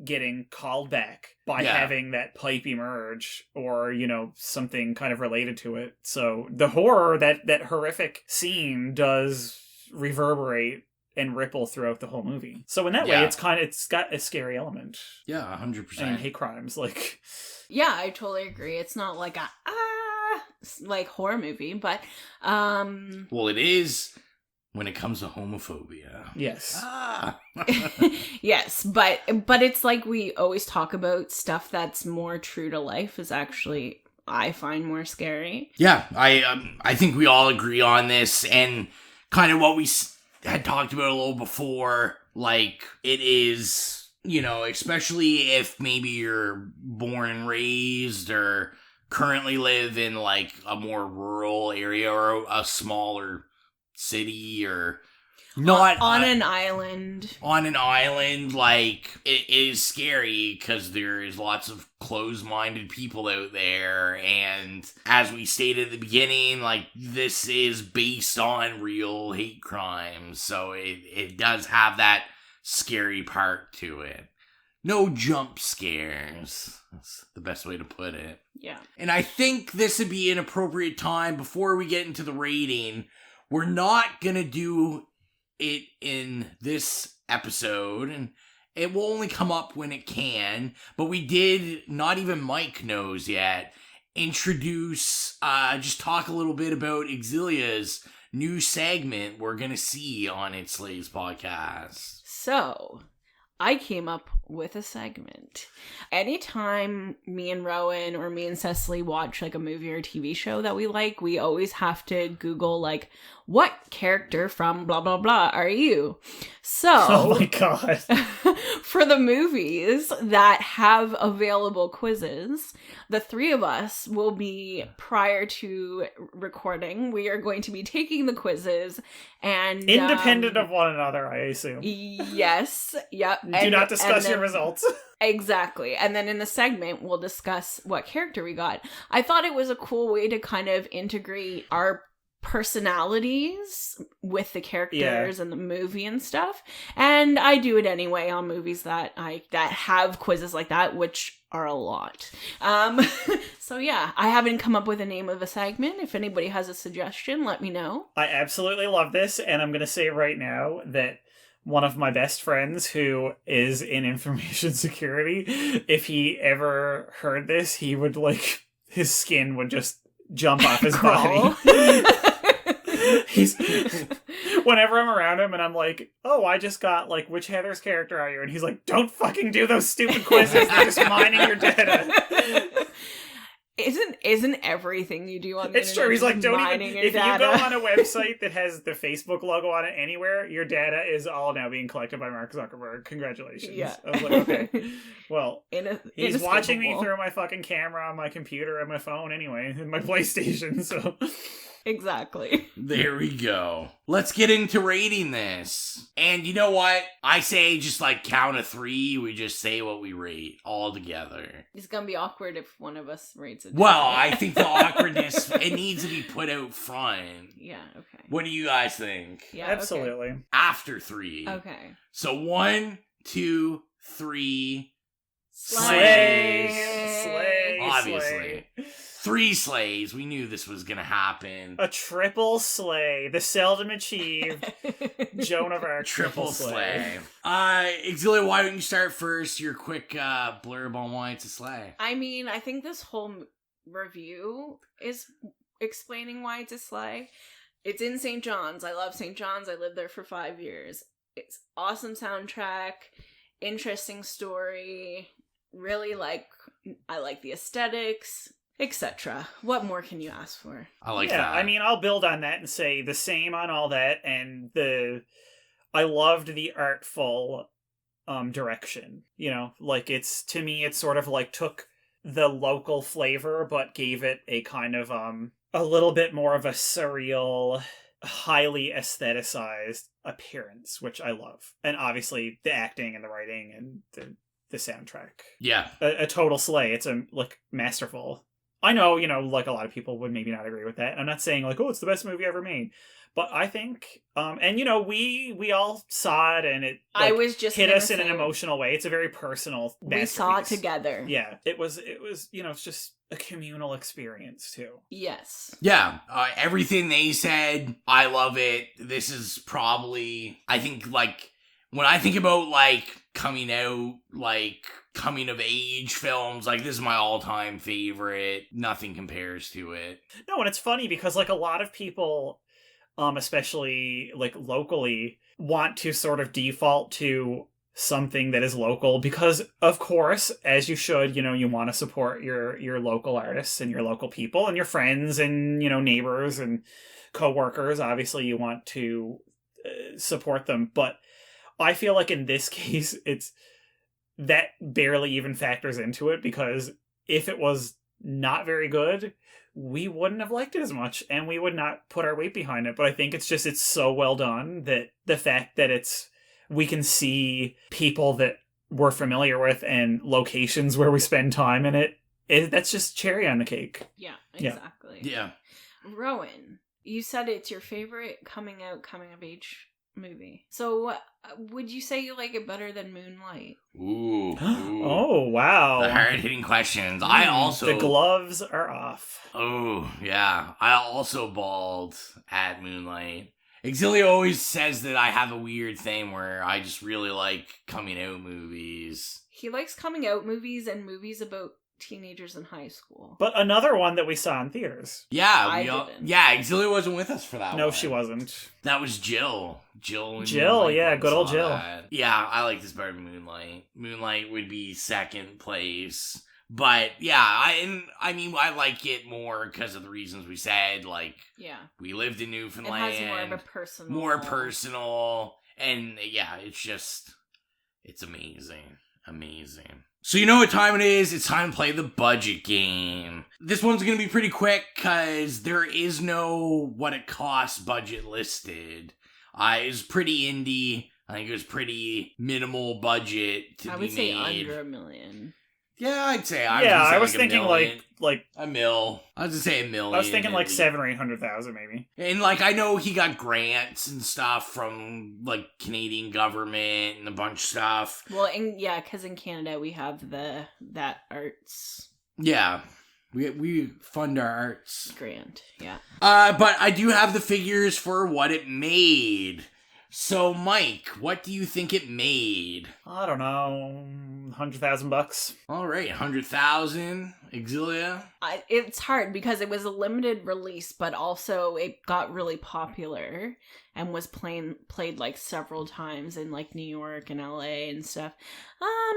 getting called back by having that pipe emerge or, you know, something kind of related to it. So the horror, that horrific scene does reverberate and ripple throughout the whole movie. So in that way, it's got a scary element. Yeah, 100%. And hate crimes, like... Yeah, I totally agree. It's not like a, like, horror movie, but, Well, it is... when it comes to homophobia. Yes. Yes, but it's like we always talk about stuff that's more true to life is actually, I find, more scary. Yeah, I think we all agree on this, and kind of what we had talked about a little before, like, it is, you know, especially if maybe you're born and raised or currently live in, like, a more rural area or a smaller city or not on an island. On an island, like, it is scary because there is lots of closed-minded people out there, and as we stated at the beginning, like, this is based on real hate crimes, so it does have that scary part to it. No jump scares. That's the best way to put it. Yeah. And I think this would be an appropriate time before we get into the rating. We're not going to do it in this episode, and it will only come up when it can, but we did, not even Mike knows yet, introduce, just talk a little bit about Exilia's new segment we're going to see on It's Slays podcast. So, I came up with a segment. Anytime me and Rowan or me and Cecily watch, like, a movie or TV show that we like, we always have to Google, like, what character from blah blah blah are you? So, oh my god. For the movies that have available quizzes, the three of us will be, prior to recording, we are going to be taking the quizzes and independent of one another, I assume. Yes. Yep. Do not discuss your results. Exactly. And then in the segment, we'll discuss what character we got. I thought it was a cool way to kind of integrate our personalities with the characters and the movie and stuff. And I do it anyway on movies that have quizzes like that, which are a lot. So yeah, I haven't come up with a name of a segment. If anybody has a suggestion, let me know. I absolutely love this, and I'm going to say right now that one of my best friends who is in information security, if he ever heard this, he would, like, his skin would just jump off his body. He's whenever I'm around him and I'm like, oh, I just got, like, which Heather's character are you? And he's like, don't fucking do those stupid quizzes. They're just mining your data. Isn't everything you do on the It's internet true. He's like, don't even. mining your If you data? go on a website that has the Facebook logo on it anywhere, your data is all now being collected by Mark Zuckerberg. Congratulations. Yeah. I was like, okay. Well, he's watching me through my fucking camera on my computer and my phone anyway, and my PlayStation, so... Exactly. There we go. Let's get into rating this. And you know what? I say just like count of 3, we just say what we rate all together. It's gonna be awkward if one of us rates it. Well, I think the awkwardness, it needs to be put out front. Yeah, okay. What do you guys think? Yeah, absolutely. Okay. After 3. Okay. So 1, 2, 3. Slay. Obviously. 3 slays. We knew this was gonna happen. A triple slay. The seldom achieved Joan of Arc. Triple slay. Exilia, why don't you start first? Your quick blurb on why it's a slay. I mean, I think this whole review is explaining why it's a slay. It's in St. John's. I love St. John's. I lived there for 5 years. It's awesome soundtrack, interesting story. Really I like the aesthetics, etc. What more can you ask for? I like that. I mean, I'll build on that and say the same on all that, and I loved the artful direction. You know, like to me it's sort of like took the local flavor but gave it a kind of a little bit more of a surreal, highly aestheticized appearance, which I love. And obviously the acting and the writing and the soundtrack. Yeah. A total slay. It's masterful. I know, like a lot of people would maybe not agree with that. I'm not saying like, oh, it's the best movie ever made. But I think, and we all saw it, and it I was just hit us in an emotional way. It's a very personal masterpiece. We saw it together. Yeah, it was, it's just a communal experience too. Yes. Yeah, everything they said, I love it. This is probably, I think, like, when I think about, like, coming out, like, coming of age films, like, this is my all-time favorite. Nothing compares to it. No, and it's funny because, like, a lot of people, especially, like, locally, want to sort of default to something that is local because, of course, as you should, you want to support your local artists and your local people and your friends and, neighbors and co-workers. Obviously, you want to support them, but I feel like in this case, it's that barely even factors into it because if it was not very good, we wouldn't have liked it as much and we would not put our weight behind it. But I think it's so well done that the fact that we can see people that we're familiar with and locations where we spend time in it, that's just cherry on the cake. Yeah, exactly. Yeah. Rowan, you said it's your favorite coming of age movie. So would you say you like it better than Moonlight? Ooh. Oh, wow. The hard-hitting questions. I also... The gloves are off. Oh, yeah. I also bawled at Moonlight. Exilia always says that I have a weird thing where I just really like coming-out movies. He likes coming-out movies and movies about teenagers in high school. But another one that we saw in theaters. Yeah, didn't. Yeah, Exilia wasn't with us for that one. No, she wasn't. That was Jill. Jill, yeah, good old Jill. That. Yeah, I like this better than Moonlight. Moonlight would be second place. But yeah, I like it more because of the reasons we said. Like, yeah, we lived in Newfoundland. It has more of a more personal, and yeah, it's amazing. So you know what time it is? It's time to play the budget game. This one's going to be pretty quick because there is no what it costs budget listed. It was pretty indie. I think it was pretty minimal budget to be made. I would say under $1 million. Yeah, I'd say. I was thinking like $1 million. I was gonna say $1 million. I was thinking like 700,000 or 800,000 maybe. And like I know he got grants and stuff from like Canadian government and a bunch of stuff. Well, because in Canada we have that arts. Yeah, we fund our arts grant. Yeah. But I do have the figures for what it made. So, Mike, what do you think it made? I don't know, $100,000. All right, 100,000. Exilia? It's hard because it was a limited release, but also it got really popular and was played like several times in like New York and LA and stuff.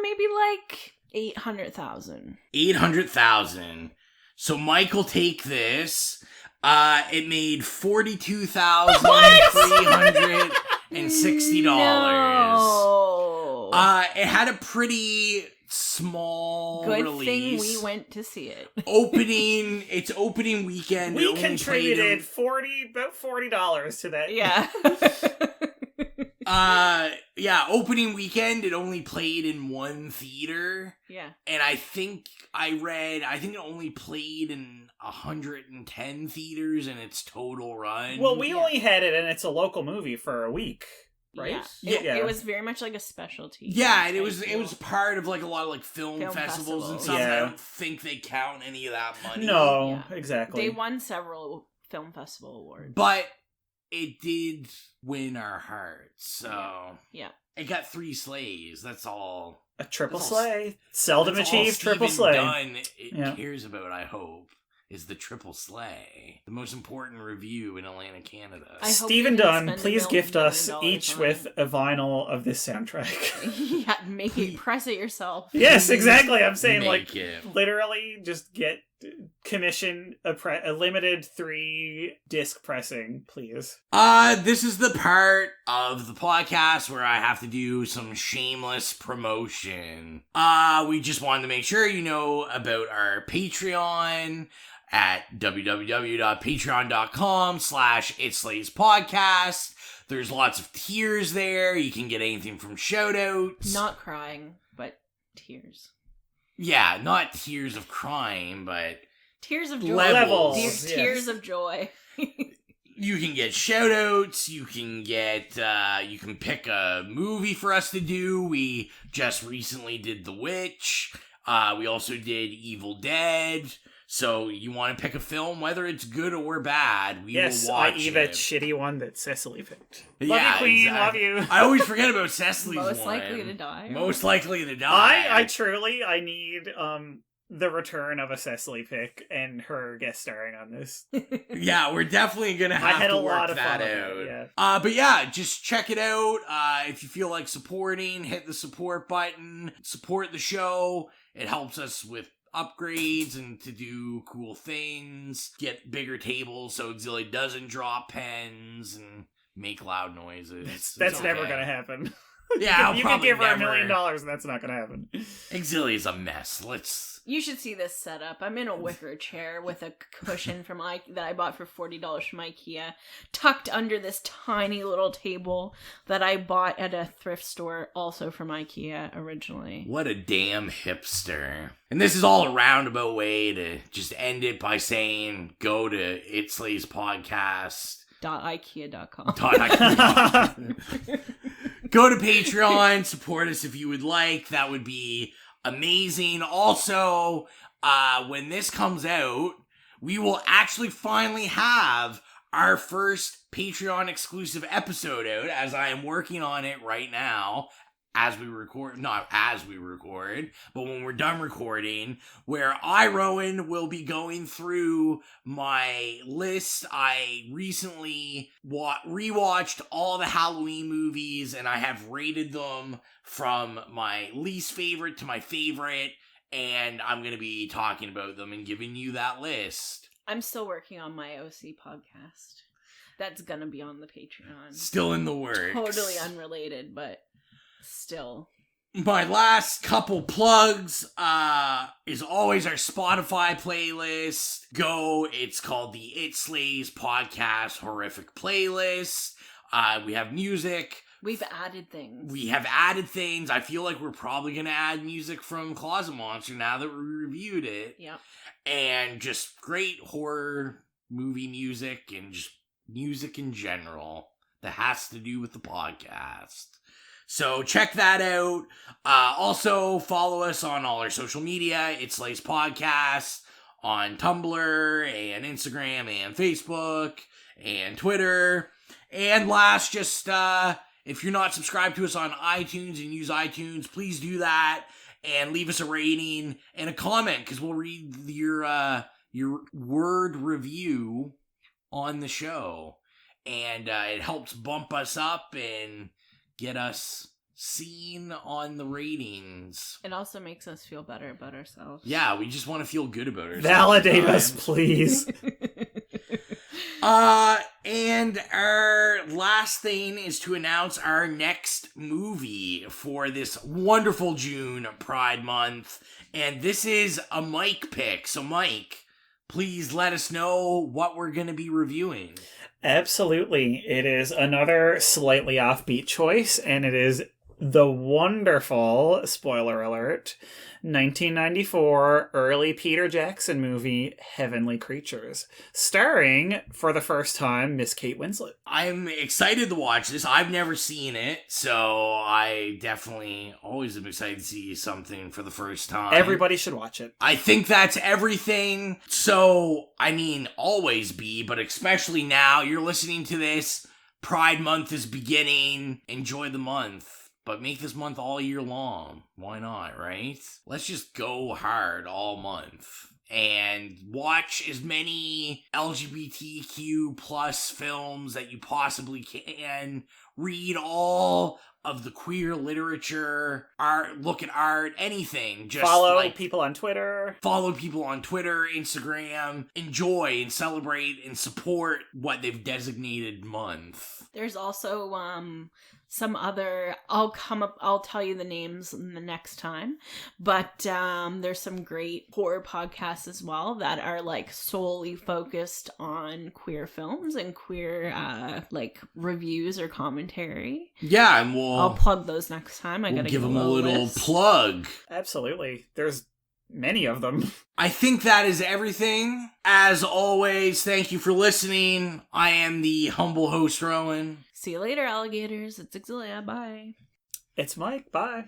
Maybe like 800,000. 800,000. So Michael, take this. It made $42,360. No. It had a pretty small Good release. thing we went to see it. Its opening weekend. We contributed about $40 to that. Yeah. Opening weekend, it only played in one theater. Yeah. And I think it only played in 110 theaters in its total run. Well, we only had it, and it's a local movie for a week, right? It was very much like a specialty. Yeah, and it was part of like a lot of like film festivals and stuff. Yeah. And I don't think they count any of that money. No, exactly. They won several film festival awards. But it did win our hearts, so yeah. It got 3 slays. That's all. A triple slay. Seldom achieved triple Stephen slay. Dunn cares about, I hope, is the triple slay. The most important review in Atlanta, Canada. Stephen Dunn, please gift us each with a vinyl of this soundtrack. Yeah, make it, press it yourself. Yes, exactly. I'm saying, literally just commission a limited 3 disc pressing, please. This is the part of the podcast where I have to do some shameless promotion. We just wanted to make sure you know about our Patreon at www.patreon.com/itslayspodcast. There's lots of tiers there. You can get anything from shoutouts. Not crying, but tears. Yeah, not tears of crying, but tears of joy. Levels. Tears of joy. You can get shoutouts. You can pick a movie for us to do. We just recently did The Witch. We also did Evil Dead. So you want to pick a film, whether it's good or bad, we will watch i.e. that shitty one that Cecily picked. Yeah, love you, Queen. Exactly. Love you. I always forget about Cecily's Most one. likely to die. Most likely to die. I need the return of a Cecily pick and her guest starring on this. Yeah, we're definitely gonna have to work that out. Yeah. But yeah, just check it out. If you feel like supporting, hit the support button. Support the show. It helps us with upgrades and to do cool things. Get bigger tables so Auxilia doesn't drop pens and make loud noises. That's never gonna happen. Yeah, you can give her $1 million and that's not gonna happen. Auxilia's a mess. You should see this setup. I'm in a wicker chair with a cushion that I bought for $40 from IKEA, tucked under this tiny little table that I bought at a thrift store, also from IKEA originally. What a damn hipster. And this is all a roundabout way to just end it by saying go to It Slays Podcast. .ikea.com. Go to Patreon, support us if you would like. That would be amazing. Also, when this comes out, we will actually finally have our first Patreon exclusive episode out, as I am working on it right now. As we record, not as we record, but when we're done recording, where I, Rowan, will be going through my list. I recently rewatched all the Halloween movies, and I have rated them from my least favorite to my favorite, and I'm going to be talking about them and giving you that list. I'm still working on my OC podcast. That's going to be on the Patreon. Still in the works. Totally unrelated, but... still. My last couple plugs is always our Spotify playlist. It's called the It Slays Podcast Horrific Playlist. We have music. We've added things. I feel like we're probably going to add music from Closet Monster now that we reviewed it. Yep. And just great horror movie music and just music in general that has to do with the podcast. So check that out. Also, follow us on all our social media. It Slays Podcast on Tumblr and Instagram and Facebook and Twitter. And last, just if you're not subscribed to us on iTunes and use iTunes, please do that and leave us a rating and a comment, because we'll read your word review on the show. And it helps bump us up and get us seen on the ratings. It also makes us feel better about ourselves. Yeah, we just want to feel good about ourselves. Validate us, please. And our last thing is to announce our next movie for this wonderful June Pride Month. And this is a Mike pick. So, Mike, please let us know what we're going to be reviewing. Absolutely. It is another slightly offbeat choice, and it is the wonderful, spoiler alert, 1994 early Peter Jackson movie, Heavenly Creatures, starring, for the first time, Miss Kate Winslet. I'm excited to watch this. I've never seen it, so I definitely always am excited to see something for the first time. Everybody should watch it. I think that's everything. So, I mean, always be, but especially now, you're listening to this, Pride Month is beginning. Enjoy the month. But make this month all year long. Why not, right? Let's just go hard all month. And watch as many LGBTQ plus films that you possibly can. Read all of the queer literature, art, look at art, anything. Just follow people on Twitter. Follow people on Twitter, Instagram. Enjoy and celebrate and support what they've designated month. There's also some other, I'll tell you the names the next time, but there's some great horror podcasts as well that are like solely focused on queer films and queer like reviews or commentary. Yeah, and I'll plug those next time. I gotta give them a little plug. Absolutely. There's many of them. I think that is everything. As always, thank you for listening. I am the humble host, Rowan. See you later, alligators. It's Exilia. Bye. It's Mike. Bye.